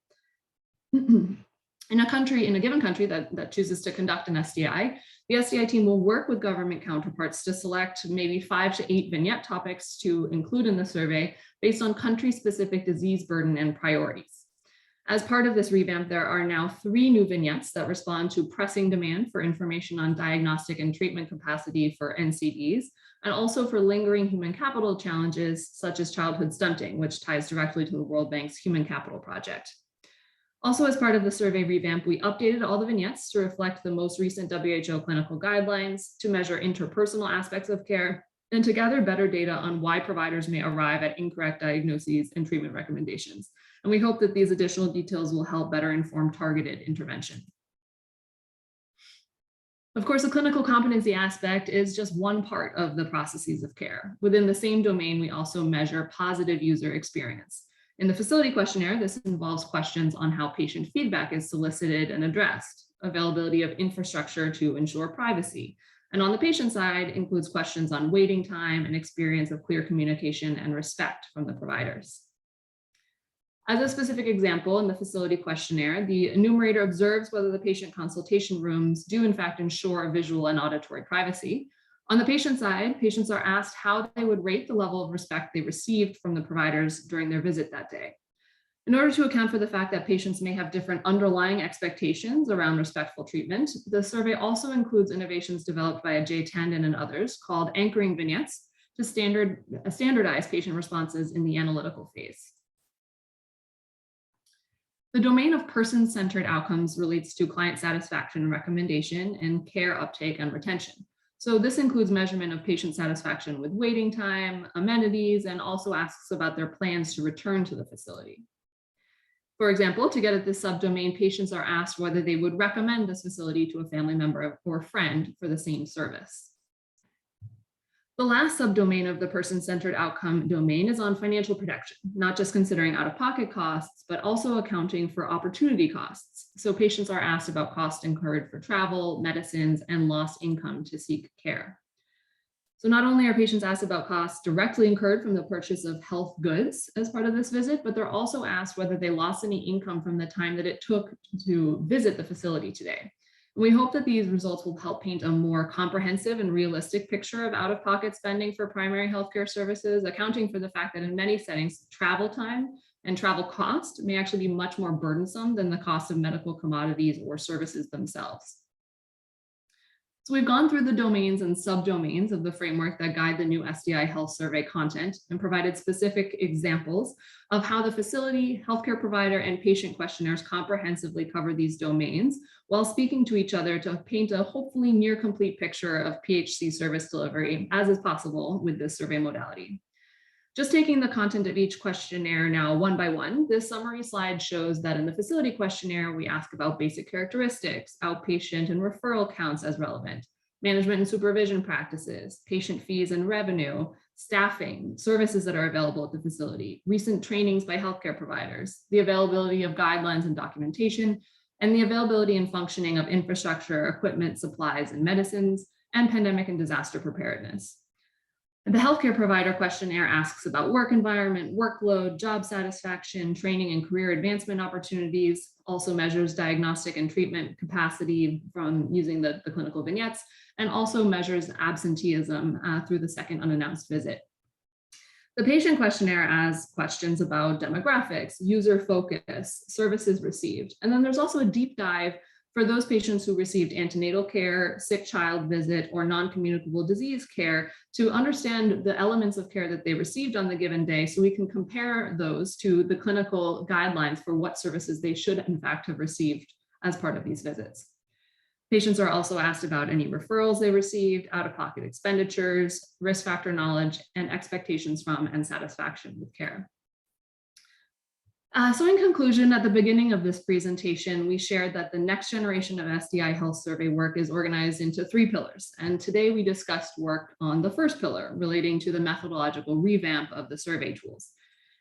In a given country that chooses to conduct an SDI, the SDI team will work with government counterparts to select maybe 5 to 8 vignette topics to include in the survey based on country-specific disease burden and priorities. As part of this revamp, there are now 3 new vignettes that respond to pressing demand for information on diagnostic and treatment capacity for NCDs, and also for lingering human capital challenges such as childhood stunting, which ties directly to the World Bank's Human Capital Project. Also, as part of the survey revamp, we updated all the vignettes to reflect the most recent WHO clinical guidelines, to measure interpersonal aspects of care, and to gather better data on why providers may arrive at incorrect diagnoses and treatment recommendations. And we hope that these additional details will help better inform targeted intervention. Of course, the clinical competency aspect is just one part of the processes of care. Within the same domain, we also measure positive user experience. In the facility questionnaire, this involves questions on how patient feedback is solicited and addressed, availability of infrastructure to ensure privacy. And on the patient side, includes questions on waiting time and experience of clear communication and respect from the providers. As a specific example, in the facility questionnaire, the enumerator observes whether the patient consultation rooms do in fact ensure visual and auditory privacy. On the patient side, patients are asked how they would rate the level of respect they received from the providers during their visit that day. In order to account for the fact that patients may have different underlying expectations around respectful treatment, the survey also includes innovations developed by Jay Tandon and others called anchoring vignettes to standardize patient responses in the analytical phase. The domain of person-centered outcomes relates to client satisfaction and recommendation and care uptake and retention. So this includes measurement of patient satisfaction with waiting time, amenities, and also asks about their plans to return to the facility. For example, to get at this subdomain, patients are asked whether they would recommend this facility to a family member or friend for the same service. The last subdomain of the person-centered outcome domain is on financial protection, not just considering out-of-pocket costs, but also accounting for opportunity costs. So patients are asked about costs incurred for travel, medicines, and lost income to seek care. So not only are patients asked about costs directly incurred from the purchase of health goods as part of this visit, but they're also asked whether they lost any income from the time that it took to visit the facility today. We hope that these results will help paint a more comprehensive and realistic picture of out-of-pocket spending for primary healthcare services, accounting for the fact that in many settings, travel time and travel cost may actually be much more burdensome than the cost of medical commodities or services themselves. So we've gone through the domains and subdomains of the framework that guide the new SDI Health Survey content and provided specific examples of how the facility, healthcare provider, and patient questionnaires comprehensively cover these domains while speaking to each other to paint a hopefully near complete picture of PHC service delivery as is possible with this survey modality. Just taking the content of each questionnaire now one by one, this summary slide shows that in the facility questionnaire, we ask about basic characteristics, outpatient and referral counts as relevant, management and supervision practices, patient fees and revenue, staffing, services that are available at the facility, recent trainings by healthcare providers, the availability of guidelines and documentation, and the availability and functioning of infrastructure, equipment, supplies, and medicines, and pandemic and disaster preparedness. The healthcare provider questionnaire asks about work environment, workload, job satisfaction, training and career advancement opportunities, also measures diagnostic and treatment capacity from using the clinical vignettes, and also measures absenteeism through the second unannounced visit. The patient questionnaire asks questions about demographics, user focus, services received, and then there's also a deep dive for those patients who received antenatal care, sick child visit, or non-communicable disease care to understand the elements of care that they received on the given day so we can compare those to the clinical guidelines for what services they should in fact have received as part of these visits. Patients are also asked about any referrals they received, out-of-pocket expenditures, risk factor knowledge, and expectations from and satisfaction with care. So in conclusion, at the beginning of this presentation, we shared that the next generation of SDI health survey work is organized into 3 pillars. And today we discussed work on the first pillar relating to the methodological revamp of the survey tools.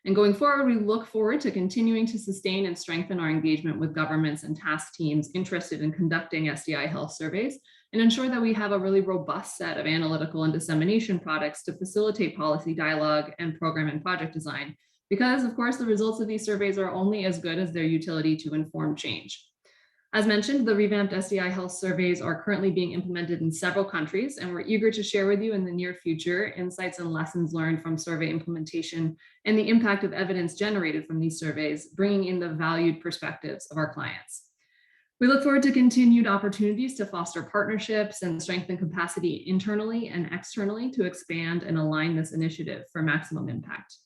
And going forward, we look forward to continuing to sustain and strengthen our engagement with governments and task teams interested in conducting SDI health surveys and ensure that we have a really robust set of analytical and dissemination products to facilitate policy dialogue and program and project design. Because of course, the results of these surveys are only as good as their utility to inform change. As mentioned, the revamped SDI health surveys are currently being implemented in several countries, and we're eager to share with you in the near future insights and lessons learned from survey implementation and the impact of evidence generated from these surveys, bringing in the valued perspectives of our clients. We look forward to continued opportunities to foster partnerships and strengthen capacity internally and externally to expand and align this initiative for maximum impact.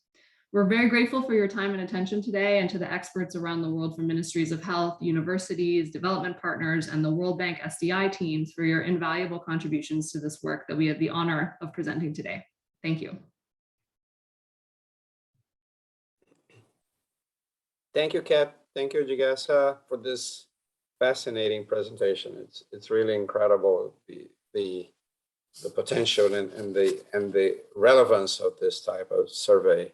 We're very grateful for your time and attention today, and to the experts around the world from ministries of health, universities, development partners, and the World Bank SDI teams for your invaluable contributions to this work that we have the honor of presenting today. Thank you. Thank you, Kat. Thank you, Jigyasa, for this fascinating presentation. It's really incredible the potential and the relevance of this type of survey.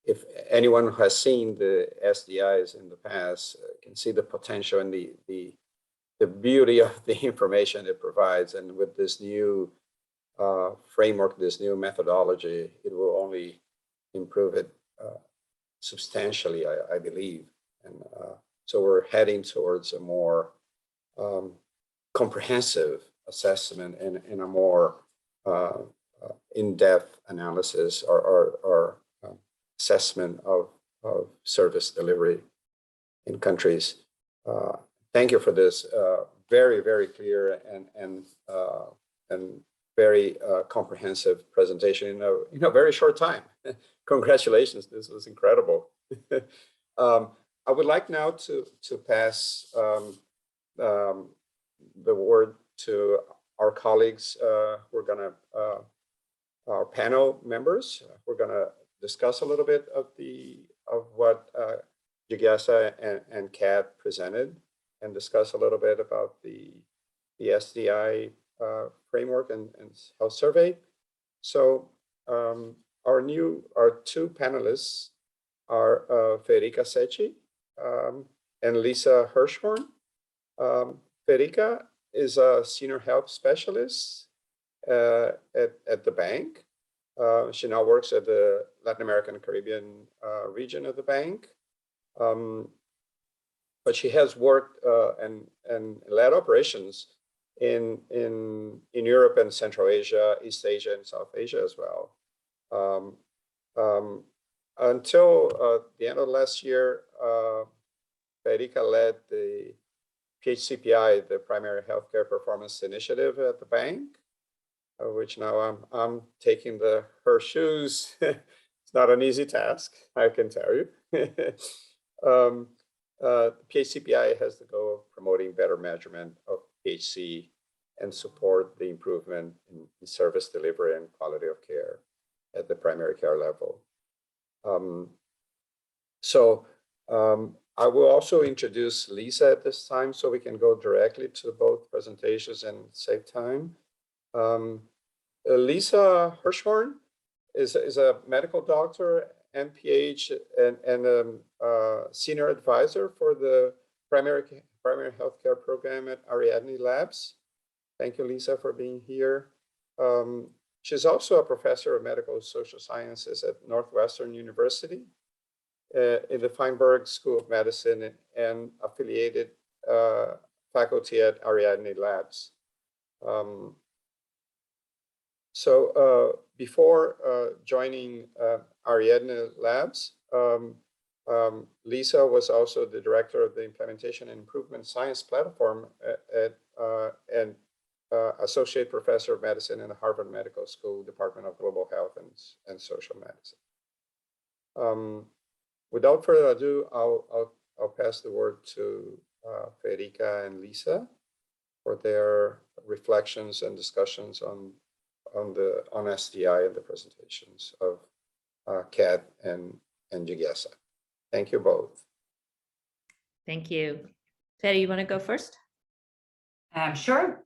If anyone who has seen the SDIs in the past can see the potential and the beauty of the information it provides, and with this new framework, this new methodology, it will only improve it substantially, I believe. And so we're heading towards a more comprehensive assessment and a more in-depth analysis or assessment of service delivery in countries. Thank you for this very, very clear and very comprehensive presentation in a very short time. Congratulations, this was incredible. I would like now to pass the word to our colleagues who are gonna our panel members. We're going to discuss a little bit of what Jigyasa and Kat presented, and discuss a little bit about the SDI framework and health survey. So our 2 panelists are Federica Secci and Lisa Hirschhorn. Federica is a senior health specialist at the bank. She now works at the Latin American and Caribbean region of the bank. But she has worked and led operations in Europe and Central Asia, East Asia, and South Asia as well. Until the end of last year, Federica led the PHCPI, the Primary Healthcare Performance Initiative at the bank, which now I'm taking her shoes. It's not an easy task, I can tell you. PHCPI has the goal of promoting better measurement of PHC and support the improvement in service delivery and quality of care at the primary care level. I will also introduce Lisa at this time so we can go directly to both presentations and save time. Lisa Hirschhorn is a medical doctor, MPH, and senior advisor for the primary healthcare program at Ariadne Labs. Thank you, Lisa, for being here. She's also a professor of medical social sciences at Northwestern University in the Feinberg School of Medicine and affiliated faculty at Ariadne Labs. Before joining Ariadne Labs, Lisa was also the director of the Implementation and Improvement Science Platform and associate professor of medicine in the Harvard Medical School Department of Global Health and Social Medicine. Without further ado, I'll pass the word to Federica and Lisa for their reflections and discussions on SDI and the presentations of Kat and Jigyasa. Thank you both. Thank you. Fede, you want to go first? Sure.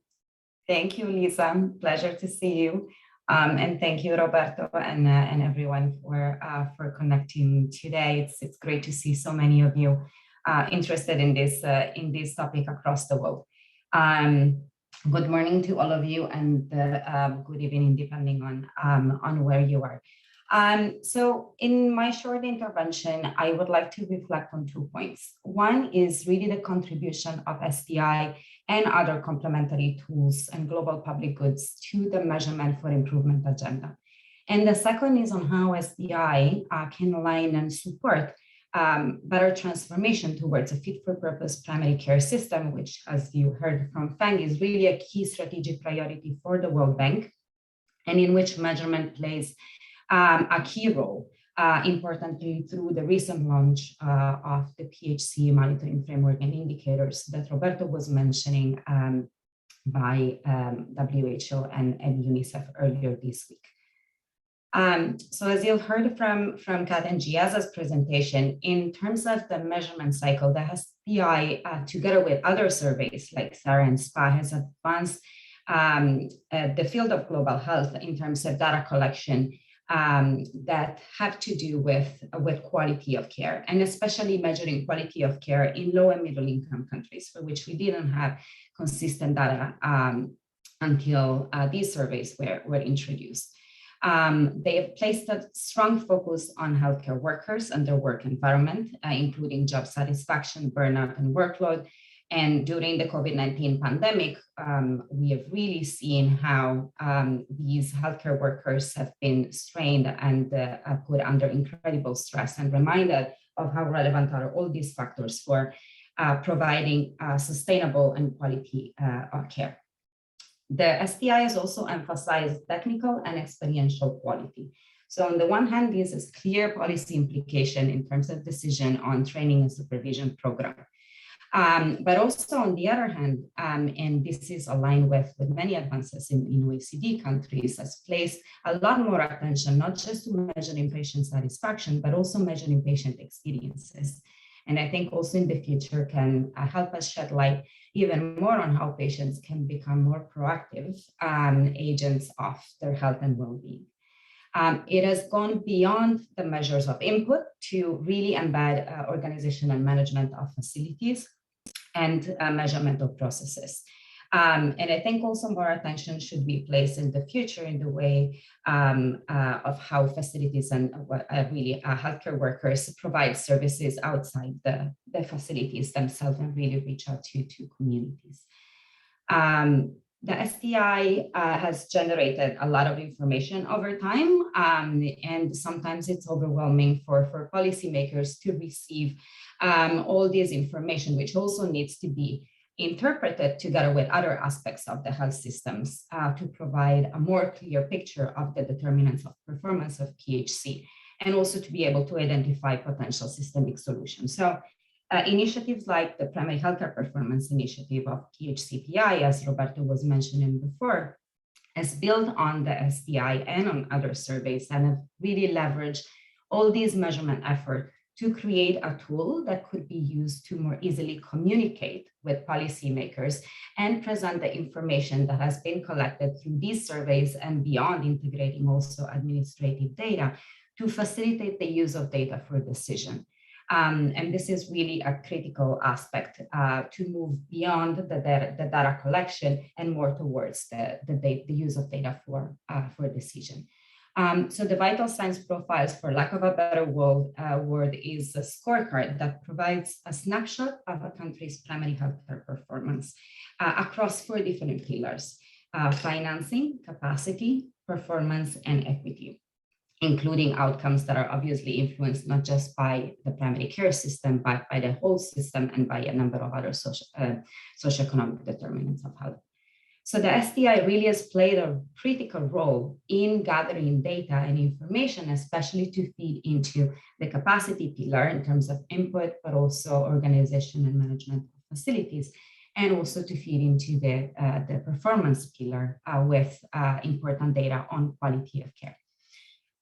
Thank you, Lisa. Pleasure to see you. And thank you, Roberto, and everyone for connecting today. It's great to see so many of you interested in this topic across the world. Good morning to all of you, and good evening, depending on where you are. So in my short intervention, I would like to reflect on 2 points. One is really the contribution of SDI and other complementary tools and global public goods to the measurement for improvement agenda. And the second is on how SDI can align and support better transformation towards a fit-for-purpose primary care system, which, as you heard from Feng, is really a key strategic priority for the World Bank, and in which measurement plays a key role, importantly through the recent launch of the PHCPI monitoring framework and indicators that Roberto was mentioning by WHO and UNICEF earlier this week. So as you've heard from Kat and Jigyasa's presentation, in terms of the measurement cycle, the SDI, together with other surveys like SARA and SPA, has advanced the field of global health in terms of data collection that have to do with quality of care, and especially measuring quality of care in low and middle income countries, for which we didn't have consistent data until these surveys were introduced. They have placed a strong focus on healthcare workers and their work environment, including job satisfaction, burnout, and workload. And during the COVID-19 pandemic, we have really seen how these healthcare workers have been strained and put under incredible stress, and reminded of how relevant are all these factors for providing sustainable and quality care. The SDI has also emphasized technical and experiential quality. So on the one hand, this is clear policy implication in terms of decision on training and supervision program. But also on the other hand, and this is aligned with many advances in OECD countries, has placed a lot more attention, not just to measuring patient satisfaction, but also measuring patient experiences. And I think also in the future can help us shed light even more on how patients can become more proactive agents of their health and well-being. It has gone beyond the measures of input to really embed organization and management of facilities and measurement of processes. And I think also more attention should be placed in the future in the way of how facilities and really healthcare workers provide services outside the facilities themselves and really reach out to communities. The SDI has generated a lot of information over time, and sometimes it's overwhelming for policymakers to receive all this information, which also needs to be interpreted together with other aspects of the health systems to provide a more clear picture of the determinants of performance of PHC, and also to be able to identify potential systemic solutions. So initiatives like the Primary Healthcare Performance Initiative of PHCPI, as Roberto was mentioning before, has built on the SDI and on other surveys, and have really leveraged all these measurement efforts to create a tool that could be used to more easily communicate with policymakers and present the information that has been collected through these surveys and beyond, integrating also administrative data to facilitate the use of data for decision. And this is really a critical aspect to move beyond the data collection and more towards the use of data for decision. So the vital signs profiles, for lack of a better word, is a scorecard that provides a snapshot of a country's primary healthcare performance across 4 different pillars: financing, capacity, performance, and equity, including outcomes that are obviously influenced not just by the primary care system, but by the whole system and by a number of other socioeconomic determinants of health. So the STI really has played a critical role in gathering data and information, especially to feed into the capacity pillar in terms of input, but also organization and management of facilities, and also to feed into the performance pillar with important data on quality of care.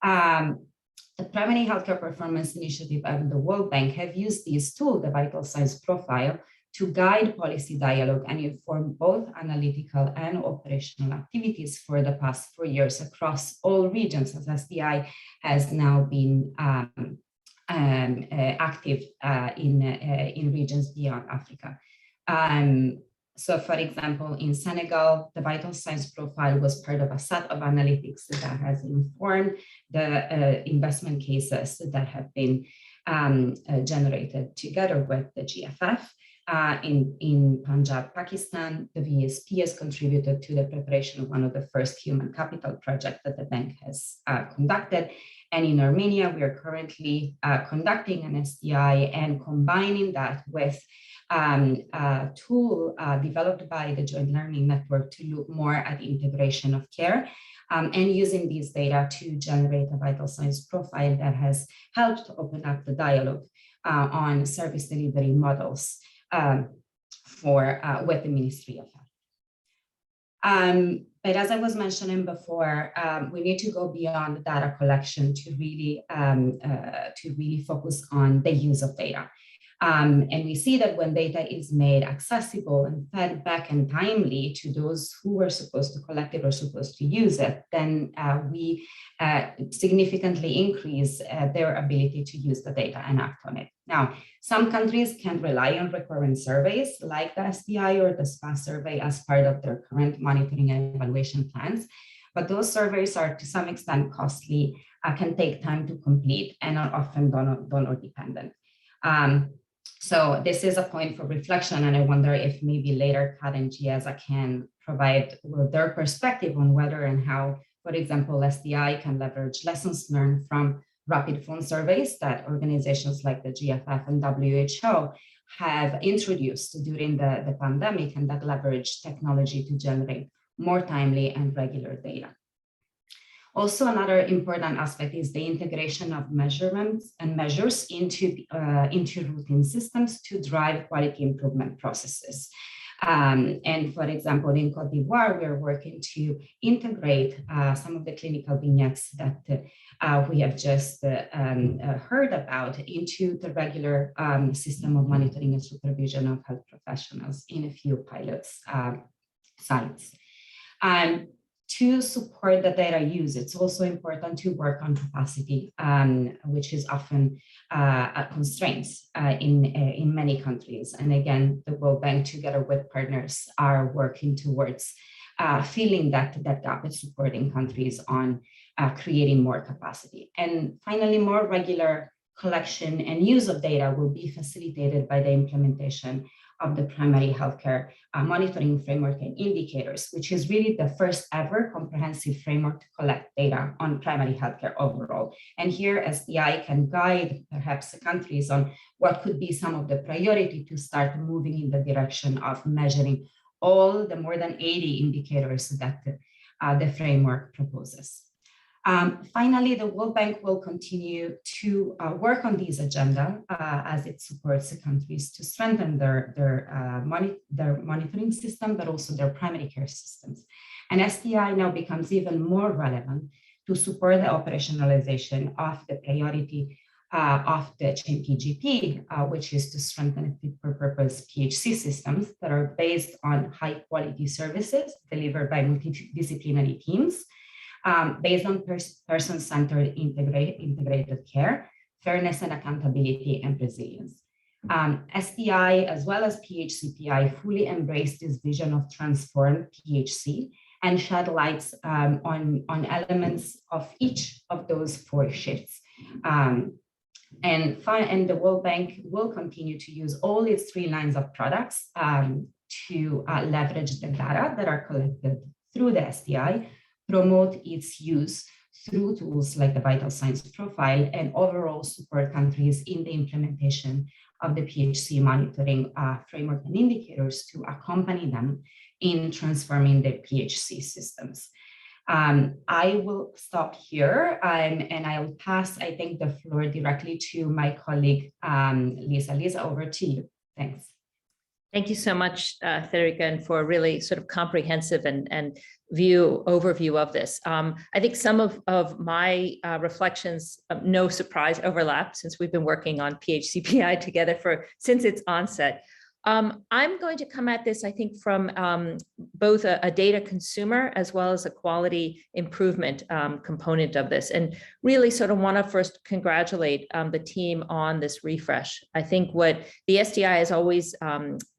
The Primary Healthcare Performance Initiative and the World Bank have used this tool, the Vital Signs Profile, to guide policy dialogue and inform both analytical and operational activities for the past 4 years across all regions, as SDI has now been active in regions beyond Africa. So for example, in Senegal, the Vital Signs Profile was part of a set of analytics that has informed the investment cases that have been generated together with the GFF. In Punjab, Pakistan, the VSP has contributed to the preparation of one of the first human capital projects that the bank has conducted. And in Armenia, we are currently conducting an SDI and combining that with a tool developed by the Joint Learning Network to look more at the integration of care and using these data to generate a vital signs profile that has helped open up the dialogue on service delivery models with the Ministry of Health. But as I was mentioning before, we need to go beyond data collection to really focus on the use of data. And we see that when data is made accessible and fed back and timely to those who were supposed to collect it or supposed to use it, then we significantly increase their ability to use the data and act on it. Now, some countries can rely on recurrent surveys like the SDI or the SPA survey as part of their current monitoring and evaluation plans, but those surveys are to some extent costly, can take time to complete, and are often donor dependent. So this is a point for reflection, and I wonder if maybe later Kat and Jigyasa can provide their perspective on whether and how, for example, SDI can leverage lessons learned from rapid phone surveys that organizations like the GFF and WHO have introduced during the pandemic, and that leverage technology to generate more timely and regular data. Also, another important aspect is the integration of measurements and measures into routine systems to drive quality improvement processes. And for example, in Cote d'Ivoire, we are working to integrate some of the clinical vignettes that we have just heard about into the regular system of monitoring and supervision of health professionals in a few pilot sites. To support the data use, it's also important to work on capacity, which is often a constraint in many countries. And again, the World Bank, together with partners, are working towards filling that gap and supporting countries on creating more capacity. And finally, more regular collection and use of data will be facilitated by the implementation of the primary healthcare monitoring framework and indicators, which is really the first ever comprehensive framework to collect data on primary healthcare overall. And here, SDI can guide perhaps the countries on what could be some of the priority to start moving in the direction of measuring all the more than 80 indicators that the framework proposes. Finally, the World Bank will continue to work on this agenda as it supports the countries to strengthen their monitoring system, but also their primary care systems. And SDI now becomes even more relevant to support the operationalization of the priority of the HMPGP, which is to strengthen fit-for-purpose PHC systems that are based on high-quality services delivered by multidisciplinary teams, based on person-centered integrated care, fairness and accountability, and resilience. SDI, as well as PHCPI, fully embrace this vision of transformed PHC and shed lights on elements of each of those 4 shifts. And the World Bank will continue to use all its 3 lines of products to leverage the data that are collected through the SDI, promote its use through tools like the Vital Signs Profile, and overall support countries in the implementation of the PHC monitoring framework and indicators to accompany them in transforming the PHC systems. I will stop here and I'll pass, I think, the floor directly to my colleague, Lisa. Lisa, over to you. Thanks. Thank you so much, Federica, and for a really sort of comprehensive and overview of this. I think some of my reflections, no surprise, overlap since we've been working on PHCPI together since its onset. I'm going to come at this, I think, from both a data consumer as well as a quality improvement component of this, and really sort of want to first congratulate the team on this refresh. I think what the SDI has always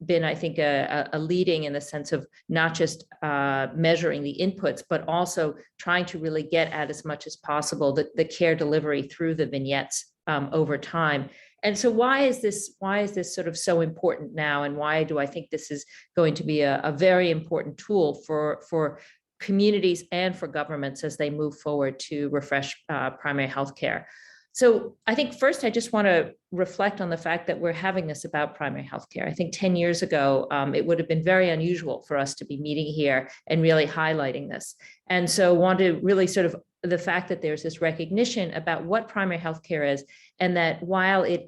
been, I think, a leading in the sense of not just measuring the inputs, but also trying to really get at as much as possible the care delivery through the vignettes over time. And so why is this sort of so important now? And why do I think this is going to be a very important tool for communities and for governments as they move forward to refresh primary health care? So I think first, I just want to reflect on the fact that we're having this about primary health care. I think 10 years ago, it would have been very unusual for us to be meeting here and really highlighting this. And so want to really sort of the fact that there's this recognition about what primary health care is, and that while it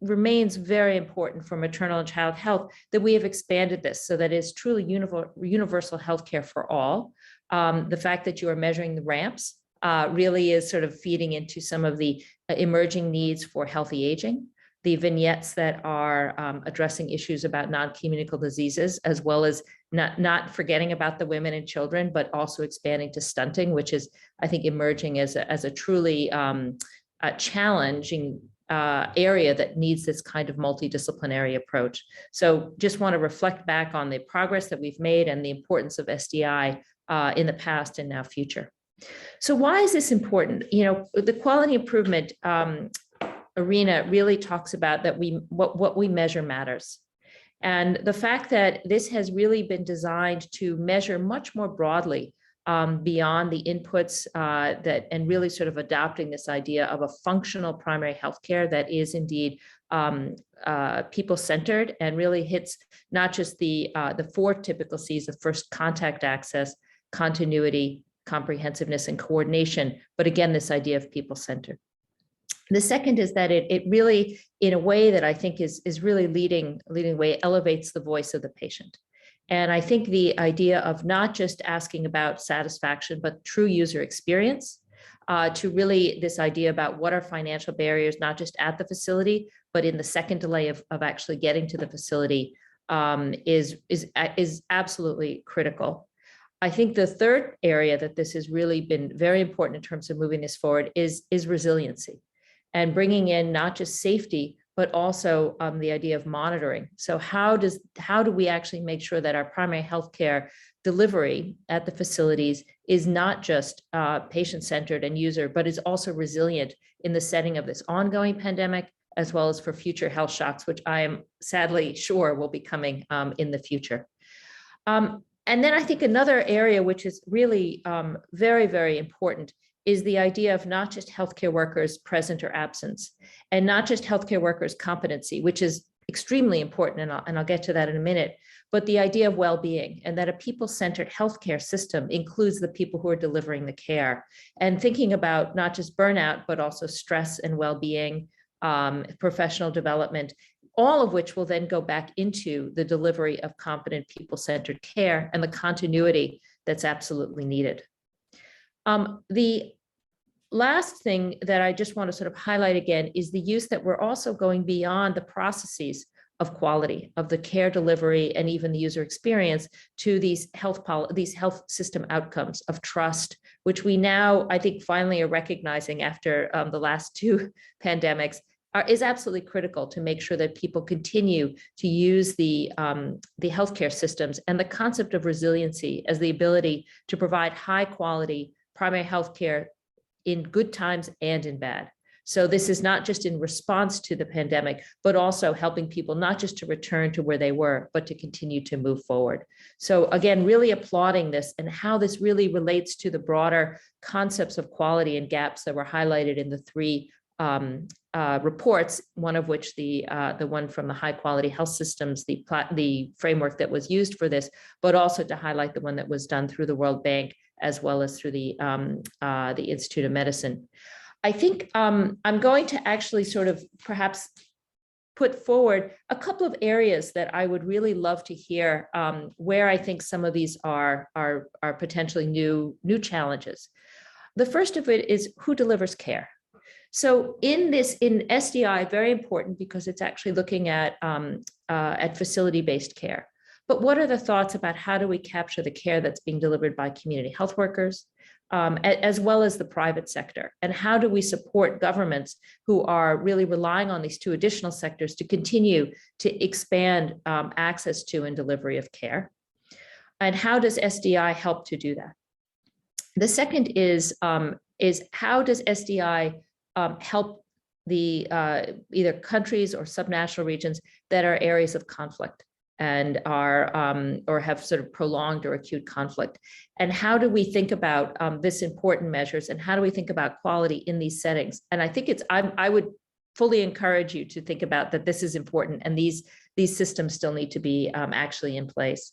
remains very important for maternal and child health, that we have expanded this so that it's truly universal health care for all. The fact that you are measuring the ramps really is sort of feeding into some of the emerging needs for healthy aging. The vignettes that are addressing issues about non-communicable diseases, as well as not forgetting about the women and children, but also expanding to stunting, which is, I think, emerging as a truly challenging area that needs this kind of multidisciplinary approach. So just want to reflect back on the progress that we've made and the importance of SDI in the past and now future. So why is this important? You know, the quality improvement arena really talks about that what we measure matters. And the fact that this has really been designed to measure much more broadly beyond the inputs and really sort of adopting this idea of a functional primary healthcare that is indeed people-centered and really hits not just the 4 typical C's of first contact access, continuity, comprehensiveness, and coordination, but again, this idea of people-centered. The second is that it really, in a way that I think is really leading way, elevates the voice of the patient. And I think the idea of not just asking about satisfaction, but true user experience, to really this idea about what are financial barriers, not just at the facility, but in the second delay of actually getting to the facility is absolutely critical. I think the third area that this has really been very important in terms of moving this forward is resiliency, and bringing in not just safety, but also the idea of monitoring. So how do we actually make sure that our primary healthcare delivery at the facilities is not just patient-centered and user, but is also resilient in the setting of this ongoing pandemic, as well as for future health shocks, which I am sadly sure will be coming in the future. And then I think another area which is really very, very important is the idea of not just healthcare workers' present or absence, and not just healthcare workers' competency, which is extremely important, and I'll get to that in a minute, but the idea of well-being, and that a people-centered healthcare system includes the people who are delivering the care, and thinking about not just burnout, but also stress and well-being, professional development, all of which will then go back into the delivery of competent people-centered care and the continuity that's absolutely needed. The last thing that I just want to sort of highlight again is the use that we're also going beyond the processes of quality, of the care delivery, and even the user experience to these health system outcomes of trust, which we now, I think, finally are recognizing after the last two pandemics, is absolutely critical to make sure that people continue to use the healthcare systems, and the concept of resiliency as the ability to provide high quality primary healthcare in good times and in bad. So this is not just in response to the pandemic, but also helping people not just to return to where they were, but to continue to move forward. So again, really applauding this and how this really relates to the broader concepts of quality and gaps that were highlighted in the three reports, one of which the one from the high quality health systems, the framework that was used for this, but also to highlight the one that was done through the World Bank as well as through the Institute of Medicine. I think I'm going to actually sort of perhaps put forward a couple of areas that I would really love to hear where I think some of these are potentially new challenges. The first of it is who delivers care. So in SDI, very important because it's actually looking at facility-based care. But what are the thoughts about how do we capture the care that's being delivered by community health workers, as well as the private sector? And how do we support governments who are really relying on these two additional sectors to continue to expand access to and delivery of care? And how does SDI help to do that? The second is how does SDI help the either countries or subnational regions that are areas of conflict and are or have sort of prolonged or acute conflict? And how do we think about this important measures, and how do we think about quality in these settings? And I think I would fully encourage you to think about that this is important, and these systems still need to be actually in place.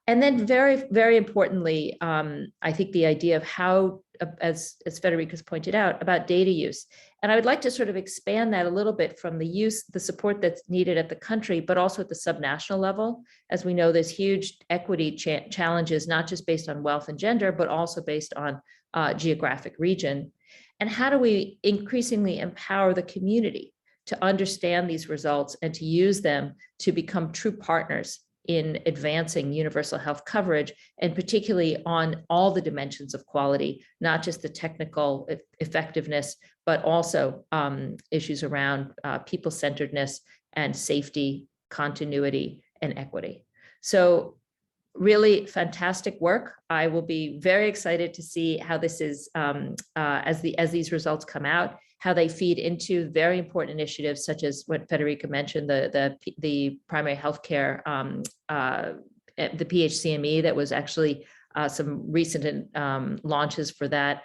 And then very, very importantly, I think the idea of how, as Federica's pointed out, about data use. And I would like to sort of expand that a little bit from the support that's needed at the country, but also at the subnational level. As we know, there's huge equity challenges, not just based on wealth and gender, but also based on geographic region. And how do we increasingly empower the community to understand these results and to use them to become true partners in advancing universal health coverage, and particularly on all the dimensions of quality, not just the technical effectiveness, but also issues around people-centeredness and safety, continuity, and equity. So really fantastic work. I will be very excited to see how this is, as these results come out, how they feed into very important initiatives such as what Federica mentioned, the primary healthcare, the PHCME that was actually some recent launches for that,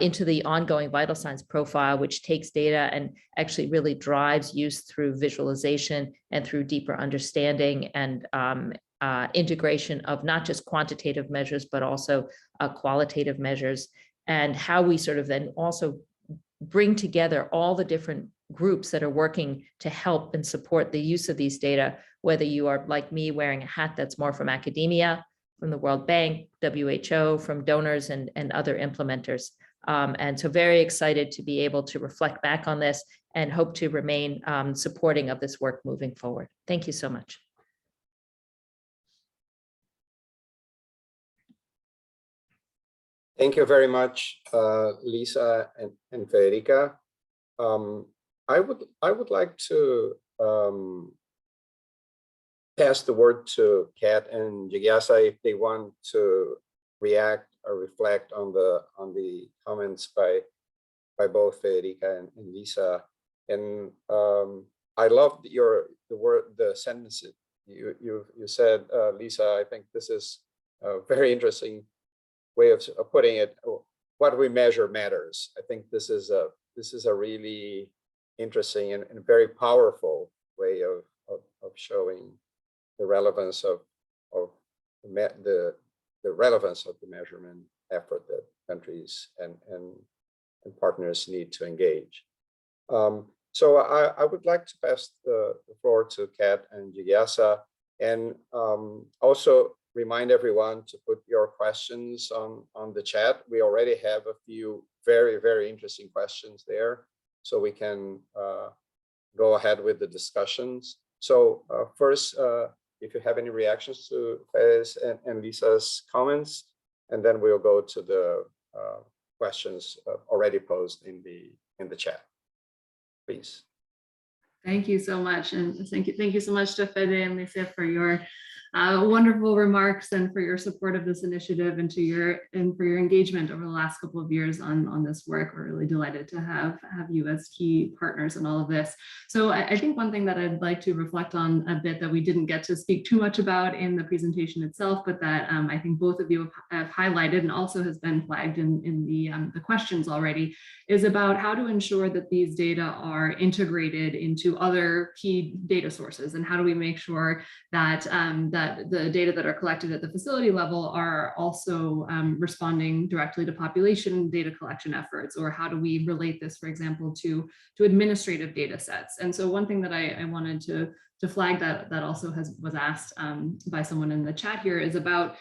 into the ongoing vital signs profile, which takes data and actually really drives use through visualization and through deeper understanding and integration of not just quantitative measures, but also qualitative measures, and how we sort of then also bring together all the different groups that are working to help and support the use of these data, whether you are like me wearing a hat that's more from academia, from the World Bank, WHO, from donors and other implementers. And so very excited to be able to reflect back on this and hope to remain supporting of this work moving forward. Thank you so much. Thank you very much, Lisa and Federica. I would like to pass the word to Kat and Jigyasa if they want to react or reflect on the comments by both Federica and Lisa. And I loved the sentences you said, Lisa. I think this is a very interesting way of putting it. What we measure matters. I think this is a really interesting and very powerful way of showing the relevance of the relevance of the measurement effort that countries and partners need to engage. So I would like to pass the floor to Kat and Jigyasa, and also remind everyone to put your questions on the chat. We already have a few very, very interesting questions there, so we can go ahead with the discussions. So first, if you have any reactions to Fez and Lisa's comments, and then we'll go to the questions already posed in the chat, please. Thank you so much, and thank you so much to Fede and Lisa for your wonderful remarks and for your support of this initiative and for your engagement over the last couple of years on this work. We're really delighted to have you as key partners in all of this. So I think one thing that I'd like to reflect on a bit that we didn't get to speak too much about in the presentation itself, but that I think both of you have highlighted and also has been flagged in the questions already, is about how to ensure that these data are integrated into other key data sources, and how do we make sure that that the data that are collected at the facility level are also responding directly to population data collection efforts, or how do we relate this, for example, to administrative data sets. And so one thing that I wanted to flag that also was asked by someone in the chat here is about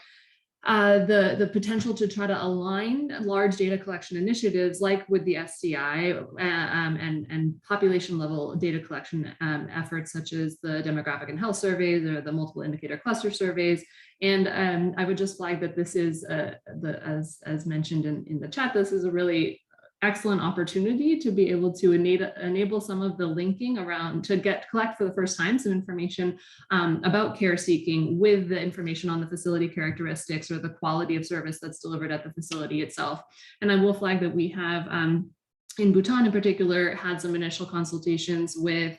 the potential to try to align large data collection initiatives like with the SDI and population level data collection efforts such as the demographic and health surveys or the multiple indicator cluster surveys. And I would just flag that this is, as mentioned in the chat, this is a really excellent opportunity to be able to enable some of the linking around to collect for the first time some information about care seeking with the information on the facility characteristics or the quality of service that's delivered at the facility itself. And I will flag that we have in Bhutan in particular had some initial consultations with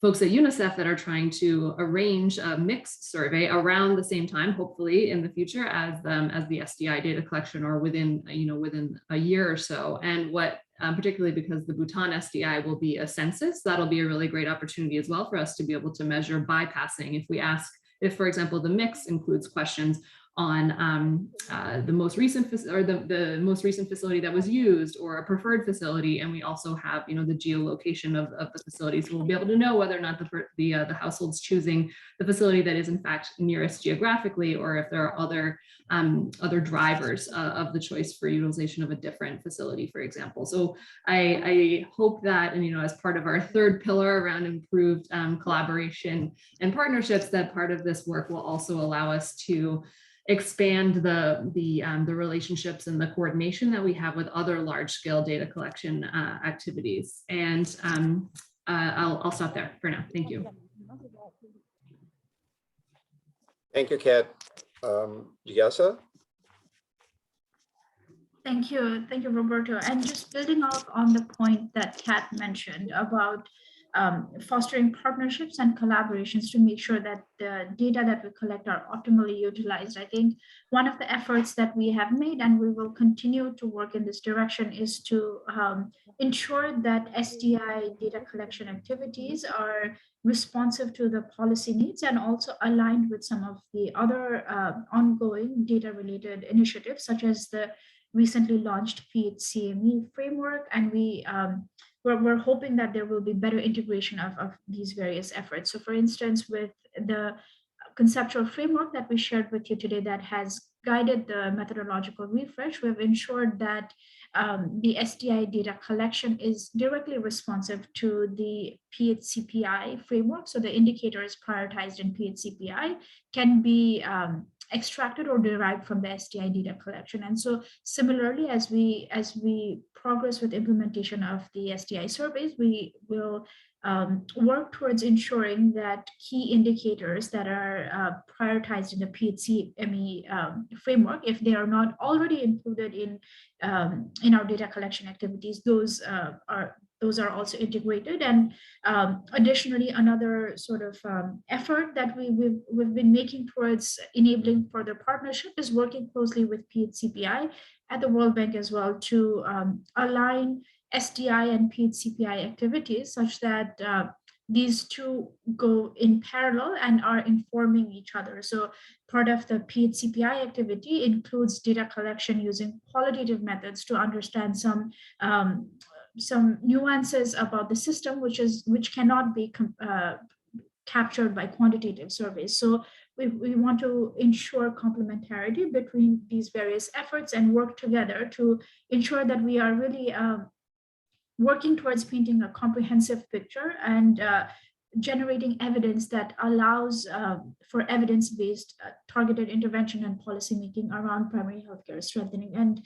folks at UNICEF that are trying to arrange a mixed survey around the same time, hopefully in the future, as the SDI data collection, or within a year or so. And what particularly because the Bhutan SDI will be a census, that'll be a really great opportunity as well for us to be able to measure bypassing. If, for example, the mix includes questions on the most recent the most recent facility that was used, or a preferred facility, and we also have the geolocation of the facility, so we'll be able to know whether or not the households choosing the facility that is in fact nearest geographically, or if there are other drivers of the choice for utilization of a different facility, for example. So I hope that, and as part of our third pillar around improved collaboration and partnerships, that part of this work will also allow us to expand the relationships and the coordination that we have with other large-scale data collection activities. And I'll stop there for now. Thank you. Thank you, Kat. Jigyasa? Thank you, Roberto. And just building off on the point that Kat mentioned about fostering partnerships and collaborations to make sure that the data that we collect are optimally utilized. I think one of the efforts that we have made, and we will continue to work in this direction, is to ensure that SDI data collection activities are responsive to the policy needs and also aligned with some of the other ongoing data-related initiatives, such as the recently launched PHCPI framework. And we're hoping that there will be better integration of these various efforts. So for instance, with the conceptual framework that we shared with you today that has guided the methodological refresh, we've ensured that the SDI data collection is directly responsive to the PHCPI framework. So the indicators prioritized in PHCPI can be extracted or derived from the SDI data collection. And so similarly, as we progress with implementation of the SDI surveys, we will work towards ensuring that key indicators that are prioritized in the PHCPI framework, if they are not already included in our data collection activities, those are also integrated. And additionally, another sort of effort that we've been making towards enabling further partnership is working closely with PHCPI at the World Bank as well to align SDI and PHCPI activities such that these two go in parallel and are informing each other. So part of the PHCPI activity includes data collection using qualitative methods to understand some nuances about the system, which cannot be captured by quantitative surveys. So we want to ensure complementarity between these various efforts and work together to ensure that we are really working towards painting a comprehensive picture and generating evidence that allows for evidence-based targeted intervention and policymaking around primary healthcare strengthening. And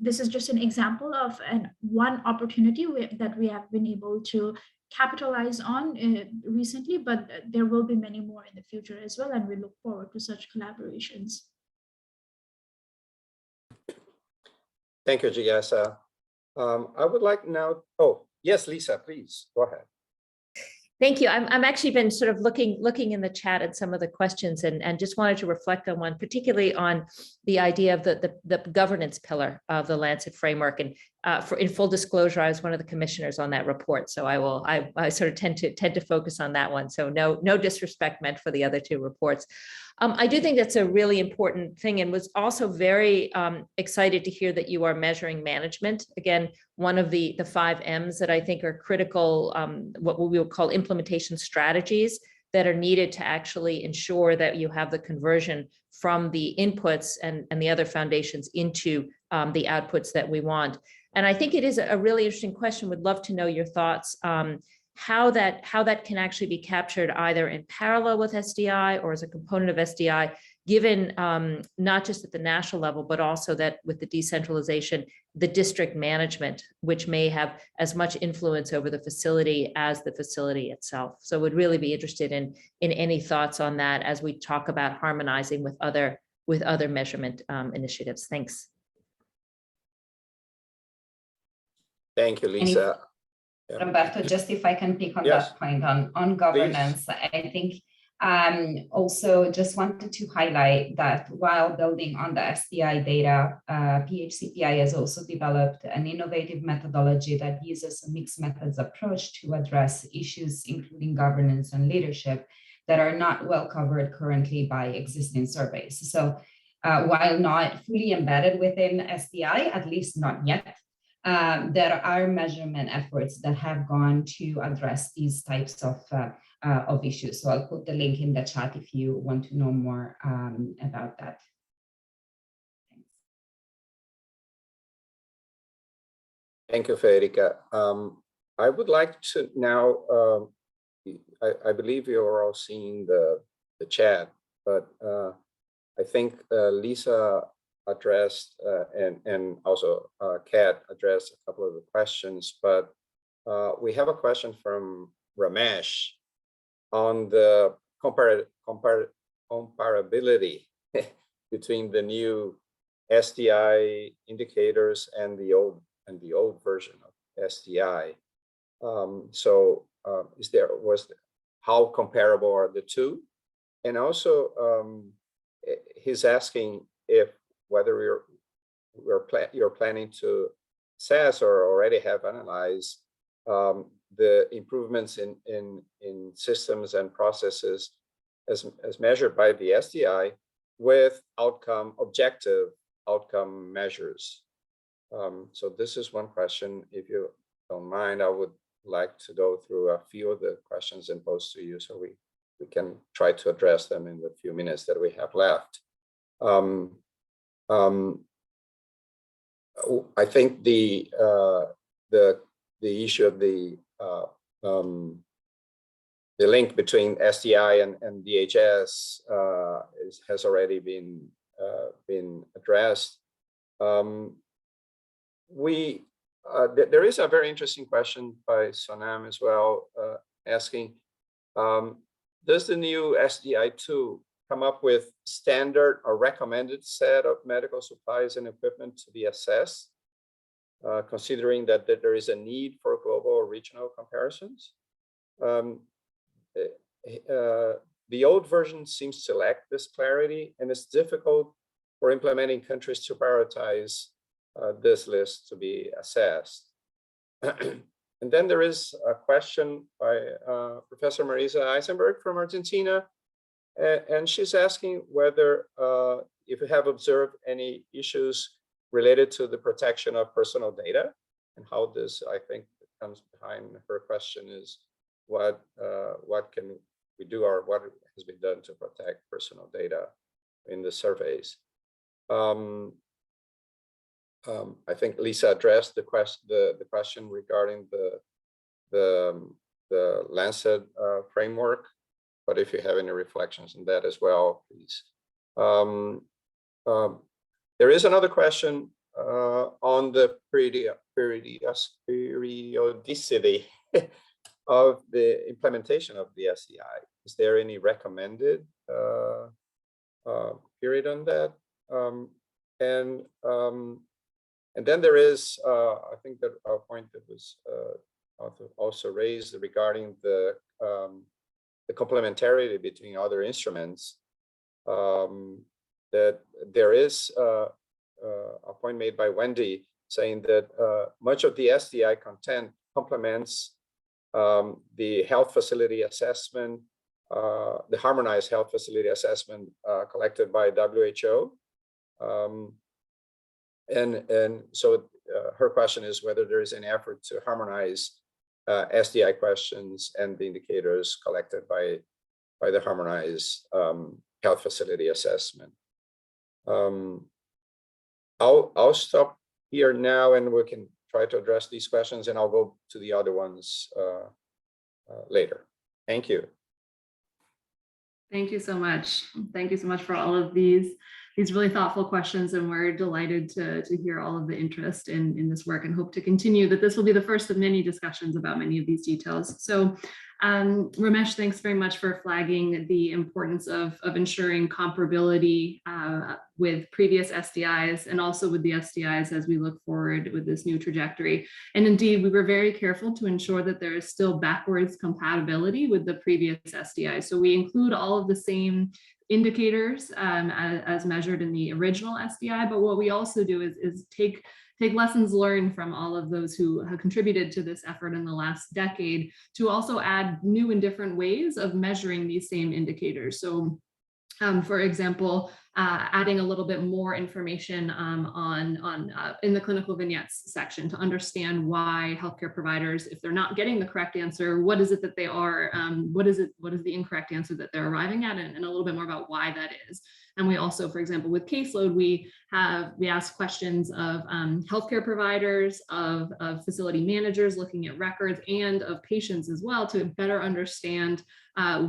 this is just an example of one opportunity that we have been able to capitalize on recently, but there will be many more in the future as well, and we look forward to such collaborations. Thank you, Jigyasa. I would like now, oh, yes, Lisa, please, go ahead. Thank you. I'm actually been sort of looking in the chat at some of the questions and just wanted to reflect on one, particularly on the idea of the governance pillar of the Lancet framework. And in full disclosure, I was one of the commissioners on that report, so I sort of tend to focus on that one. So no disrespect meant for the other two reports. I do think that's a really important thing, and was also very excited to hear that you are measuring management. Again, one of the 5 M's that I think are critical, what we will call implementation strategies that are needed to actually ensure that you have the conversion from the inputs and the other foundations into the outputs that we want. And I think it is a really interesting question. Would love to know your thoughts. How that can actually be captured either in parallel with SDI or as a component of SDI, given not just at the national level, but also that with the decentralization, the district management, which may have as much influence over the facility as the facility itself. So would really be interested in any thoughts on that as we talk about harmonizing with other measurement initiatives. Thanks. Thank you, Lisa. Roberto, just if I can pick on Yes. that point on governance, please. I think also just wanted to highlight that while building on the SDI data, PHCPI has also developed an innovative methodology that uses a mixed methods approach to address issues, including governance and leadership, that are not well covered currently by existing surveys. So while not fully embedded within SDI, at least not yet, there are measurement efforts that have gone to address these types of issues. So I'll put the link in the chat if you want to know more about that. Thanks. Thank you, Federica. I would like to now, I believe you're all seeing the chat, but I think Lisa addressed and also Kat addressed a couple of the questions, but we have a question from Ramesh on the comparability between the new SDI indicators and the old version of SDI. How comparable are the two? And also he's asking whether you're planning to assess or already have analyzed the improvements in systems and processes as measured by the SDI with objective outcome measures. So this is one question. If you don't mind, I would like to go through a few of the questions and pose to you so we can try to address them in the few minutes that we have left. I think the issue of the link between SDI and DHS has already been addressed. There is a very interesting question by Sonam as well, asking, does the new SDI2 come up with standard or recommended set of medical supplies and equipment to be assessed, considering that there is a need for global or regional comparisons? The old version seems to lack this clarity, and it's difficult for implementing countries to prioritize this list to be assessed. And then there is a question by Professor Marisa Eisenberg from Argentina, and she's asking whether if you have observed any issues related to the protection of personal data, and how this, I think, comes behind her question is what can we do what has been done to protect personal data in the surveys. I think Lisa addressed the question regarding the Lancet framework, but if you have any reflections on that as well, please. There is another question on the periodicity of the implementation of the SDI. Is there any recommended period on that? And then there is, I think that a point that was also raised regarding the complementarity between other instruments. That there is a point made by Wendy saying that much of the SDI content complements the health facility assessment, the harmonized health facility assessment collected by WHO. And so her question is whether there is an effort to harmonize SDI questions and the indicators collected by the harmonized health facility assessment. I'll stop here now, and we can try to address these questions, and I'll go to the other ones later. Thank you. Thank you so much. Thank you so much for all of these really thoughtful questions, and we're delighted to hear all of the interest in this work, and hope to continue that this will be the first of many discussions about many of these details. So Ramesh, thanks very much for flagging the importance of ensuring comparability with previous SDIs and also with the SDIs as we look forward with this new trajectory. And indeed, we were very careful to ensure that there is still backwards compatibility with the previous SDI. So we include all of the same indicators as measured in the original SDI, but what we also do is take lessons learned from all of those who have contributed to this effort in the last decade to also add new and different ways of measuring these same indicators. So for example, adding a little bit more information in the clinical vignettes section to understand why healthcare providers, if they're not getting the correct answer, what is it that they are, what is the incorrect answer that they're arriving at, and a little bit more about why that is. And we also, for example, with caseload, we ask questions of healthcare providers, of facility managers looking at records, and of patients as well, to better understand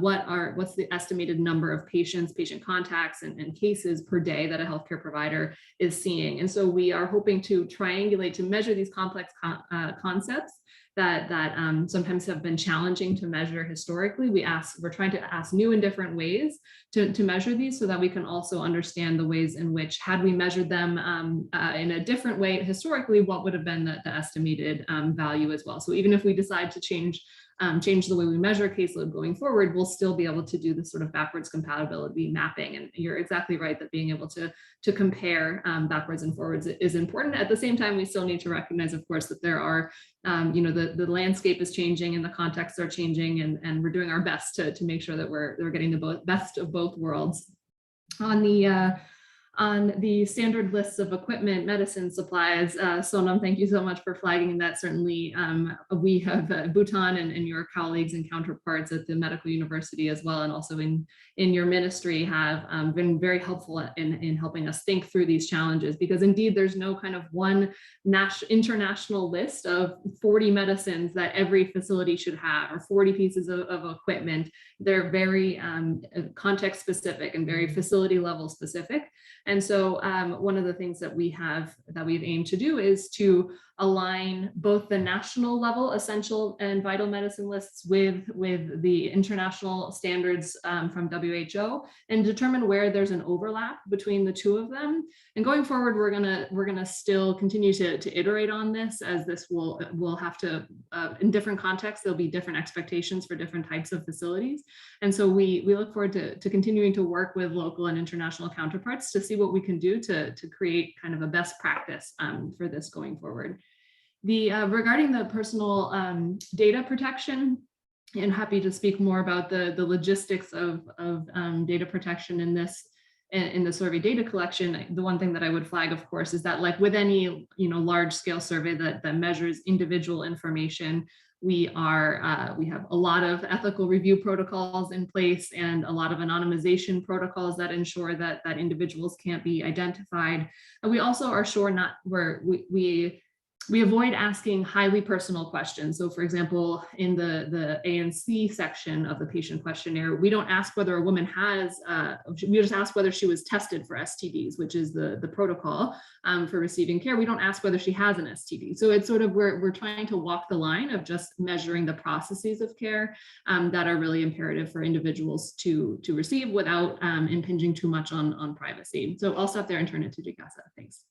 what's the estimated number of patients, patient contacts, and cases per day that a healthcare provider is seeing. And so we are hoping to triangulate to measure these complex concepts that sometimes have been challenging to measure historically. We're trying to ask new and different ways to measure these, so that we can also understand the ways in which, had we measured them in a different way historically, what would have been the estimated value as well. So even if we decide to change the way we measure caseload going forward, we'll still be able to do this sort of backwards compatibility mapping. And you're exactly right that being able to compare backwards and forwards is important. At the same time, we still need to recognize, of course, that there are, the landscape is changing and the contexts are changing, and we're doing our best to make sure that we're getting the best of both worlds. On the standard lists of equipment, medicine, supplies, Sonam, thank you so much for flagging that. Certainly, we have Bhutan and your colleagues and counterparts at the medical university as well, and also in your ministry, have been very helpful in helping us think through these challenges, because indeed there's no kind of one international list of 40 medicines that every facility should have, or 40 pieces of equipment. They're very context specific and very facility level specific. And so one of the things that we've aimed to do is to align both the national level essential and vital medicine lists with the international standards from WHO, and determine where there's an overlap between the two of them. And going forward, we're gonna still continue to iterate on this, as this will have to, in different contexts, there'll be different expectations for different types of facilities. And so we look forward to continuing to work with local and international counterparts to see what we can do to create kind of a best practice for this going forward. Regarding the personal data protection, and happy to speak more about the logistics of data protection in in the survey data collection, the one thing that I would flag, of course, is that like with any large scale survey that measures individual information, we have a lot of ethical review protocols in place and a lot of anonymization protocols that ensure that individuals can't be identified. And we also are sure not where we avoid asking highly personal questions. So for example, in the ANC section of the patient questionnaire, we don't ask whether a woman has, we just ask whether she was tested for STDs, which is the protocol for receiving care. We don't ask whether she has an STD. So it's sort of, we're trying to walk the line of just measuring the processes of care that are really imperative for individuals to receive without impinging too much on privacy. So I'll stop there and turn it to Jigyasa. Thanks.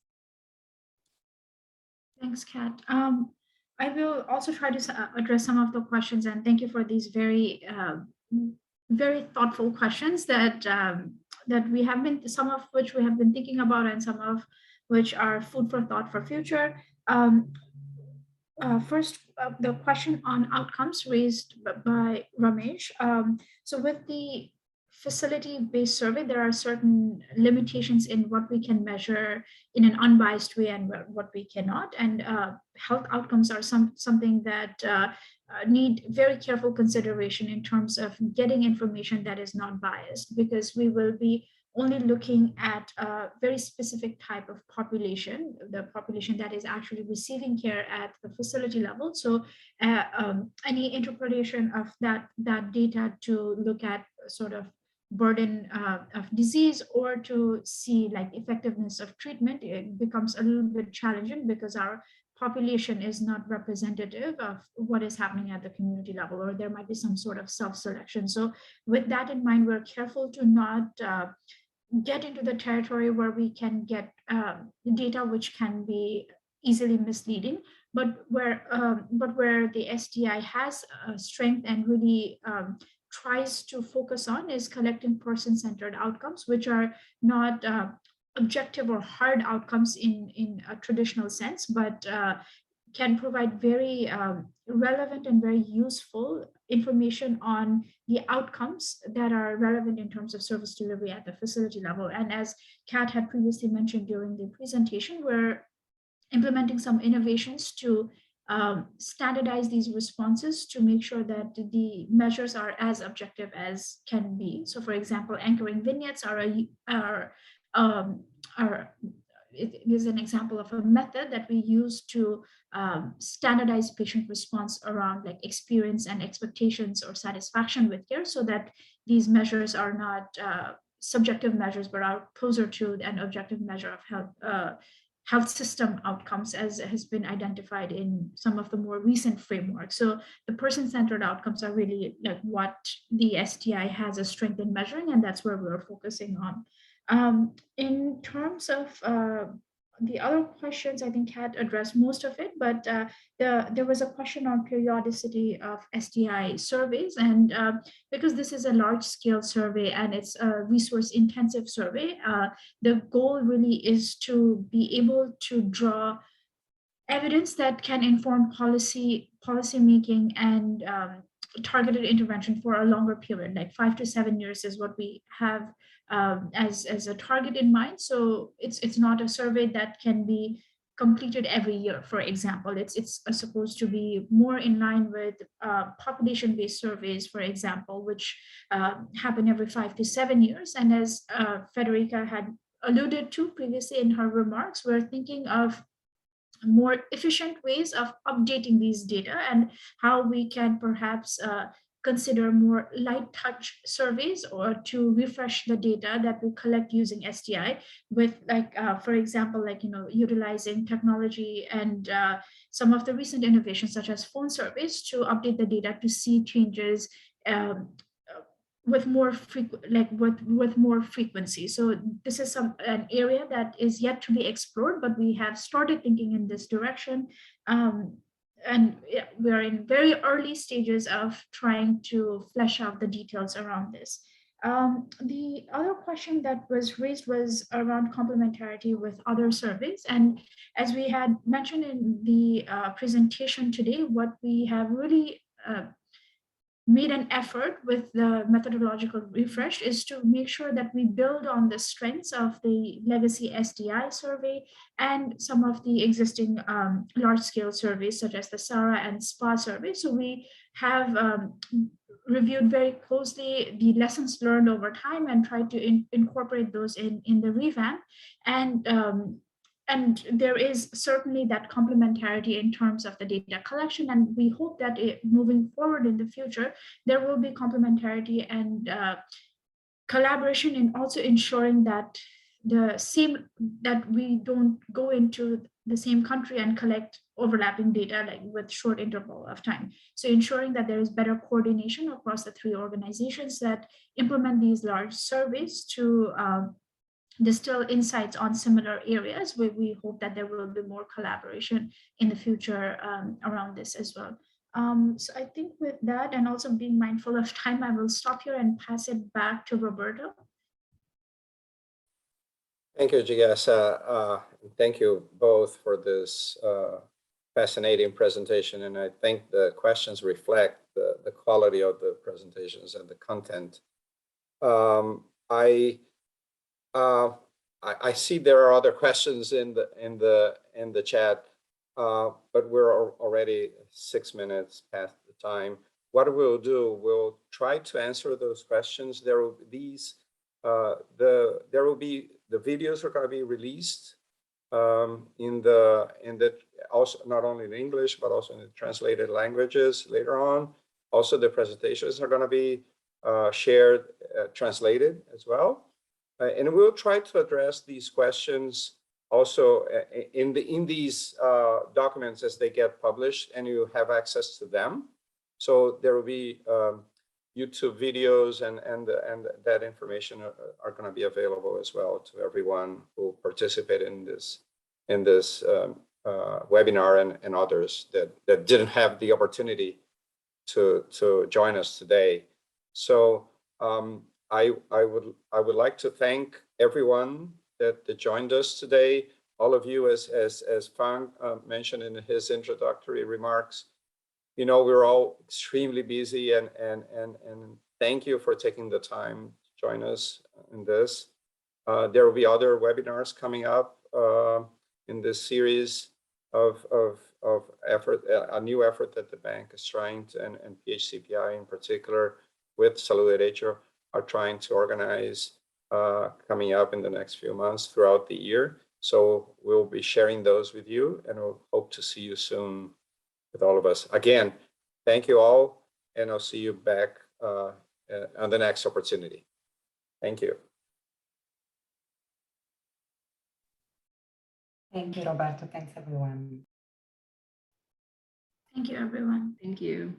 Thanks, Kat. I will also try to address some of the questions, and thank you for these very, very thoughtful questions that we have been, some of which we have been thinking about, and some of which are food for thought for future. First, the question on outcomes raised by Ramesh. So with the facility-based survey, there are certain limitations in what we can measure in an unbiased way and what we cannot. And health outcomes are something that need very careful consideration in terms of getting information that is not biased, because we will be only looking at a very specific type of population, the population that is actually receiving care at the facility level. So any interpretation of that data to look at sort of burden of disease or to see like effectiveness of treatment, it becomes a little bit challenging because our population is not representative of what is happening at the community level, or there might be some sort of self-selection. So with that in mind, we're careful to not get into the territory where we can get data which can be easily misleading, but where the SDI has strength and really tries to focus on is collecting person-centered outcomes, which are not objective or hard outcomes in a traditional sense, but can provide very relevant and very useful information on the outcomes that are relevant in terms of service delivery at the facility level. And as Kat had previously mentioned during the presentation, we're implementing some innovations to standardize these responses to make sure that the measures are as objective as can be. So for example, anchoring vignettes it is an example of a method that we use to standardize patient response around like experience and expectations or satisfaction with care, so that these measures are not subjective measures, but are closer to an objective measure of health system outcomes as has been identified in some of the more recent frameworks. So the person-centered outcomes are really like what the STI has a strength in measuring, and that's where we're focusing on. In terms of the other questions, I think Kat addressed most of it, but there was a question on periodicity of STI surveys. And because this is a large-scale survey and it's a resource-intensive survey, the goal really is to be able to draw evidence that can inform policy making and targeted intervention for a longer period, like 5 to 7 years is what we have as a target in mind. So it's not a survey that can be completed every year, for example. It's supposed to be more in line with population-based surveys, for example, which happen every 5 to 7 years. And as Federica had alluded to previously in her remarks, we're thinking of more efficient ways of updating these data and how we can perhaps consider more light touch surveys or to refresh the data that we collect using STI with, like, for example, like, utilizing technology and some of the recent innovations such as phone surveys to update the data to see changes with more frequency. So this is an area that is yet to be explored, but we have started thinking in this direction. And we are in very early stages of trying to flesh out the details around this. The other question that was raised was around complementarity with other surveys. And as we had mentioned in the presentation today, what we have really made an effort with the methodological refresh is to make sure that we build on the strengths of the legacy SDI survey and some of the existing large-scale surveys, such as the SARA and SPA survey. So we have reviewed very closely the lessons learned over time and tried to incorporate those in the revamp. And there is certainly that complementarity in terms of the data collection, and we hope that moving forward in the future, there will be complementarity and collaboration in also ensuring that we don't go into the same country and collect overlapping data like with short interval of time. So ensuring that there is better coordination across the three organizations that implement these large surveys to distill insights on similar areas, where we hope that there will be more collaboration in the future around this as well. So I think with that, and also being mindful of time, I will stop here and pass it back to Roberto. Thank you, Jigyasa. Thank you both for this fascinating presentation. And I think the questions reflect the quality of the presentations and the content. I see there are other questions in the chat, but we're already 6 minutes past the time. What we'll do, we'll try to answer those questions. There will be the videos are going to be released also not only in English but also in the translated languages later on. Also, the presentations are going to be shared, translated as well. And we'll try to address these questions also in these documents as they get published, and you have access to them. So there will be YouTube videos and that information are going to be available as well to everyone who participated in this webinar and others that didn't have the opportunity to join us today. So I would like to thank everyone that joined us today. All of you, as Feng mentioned in his introductory remarks, you know, we're all extremely busy, and thank you for taking the time to join us in this. There will be other webinars coming up in this series of effort, a new effort that the bank is trying to, and PHCPI in particular, with Salud are trying to organize coming up in the next few months throughout the year. So we'll be sharing those with you, and we'll hope to see you soon with all of us. Again, thank you all, and I'll see you back on the next opportunity. Thank you. Thank you, Roberto. Thanks, everyone. Thank you, everyone. Thank you.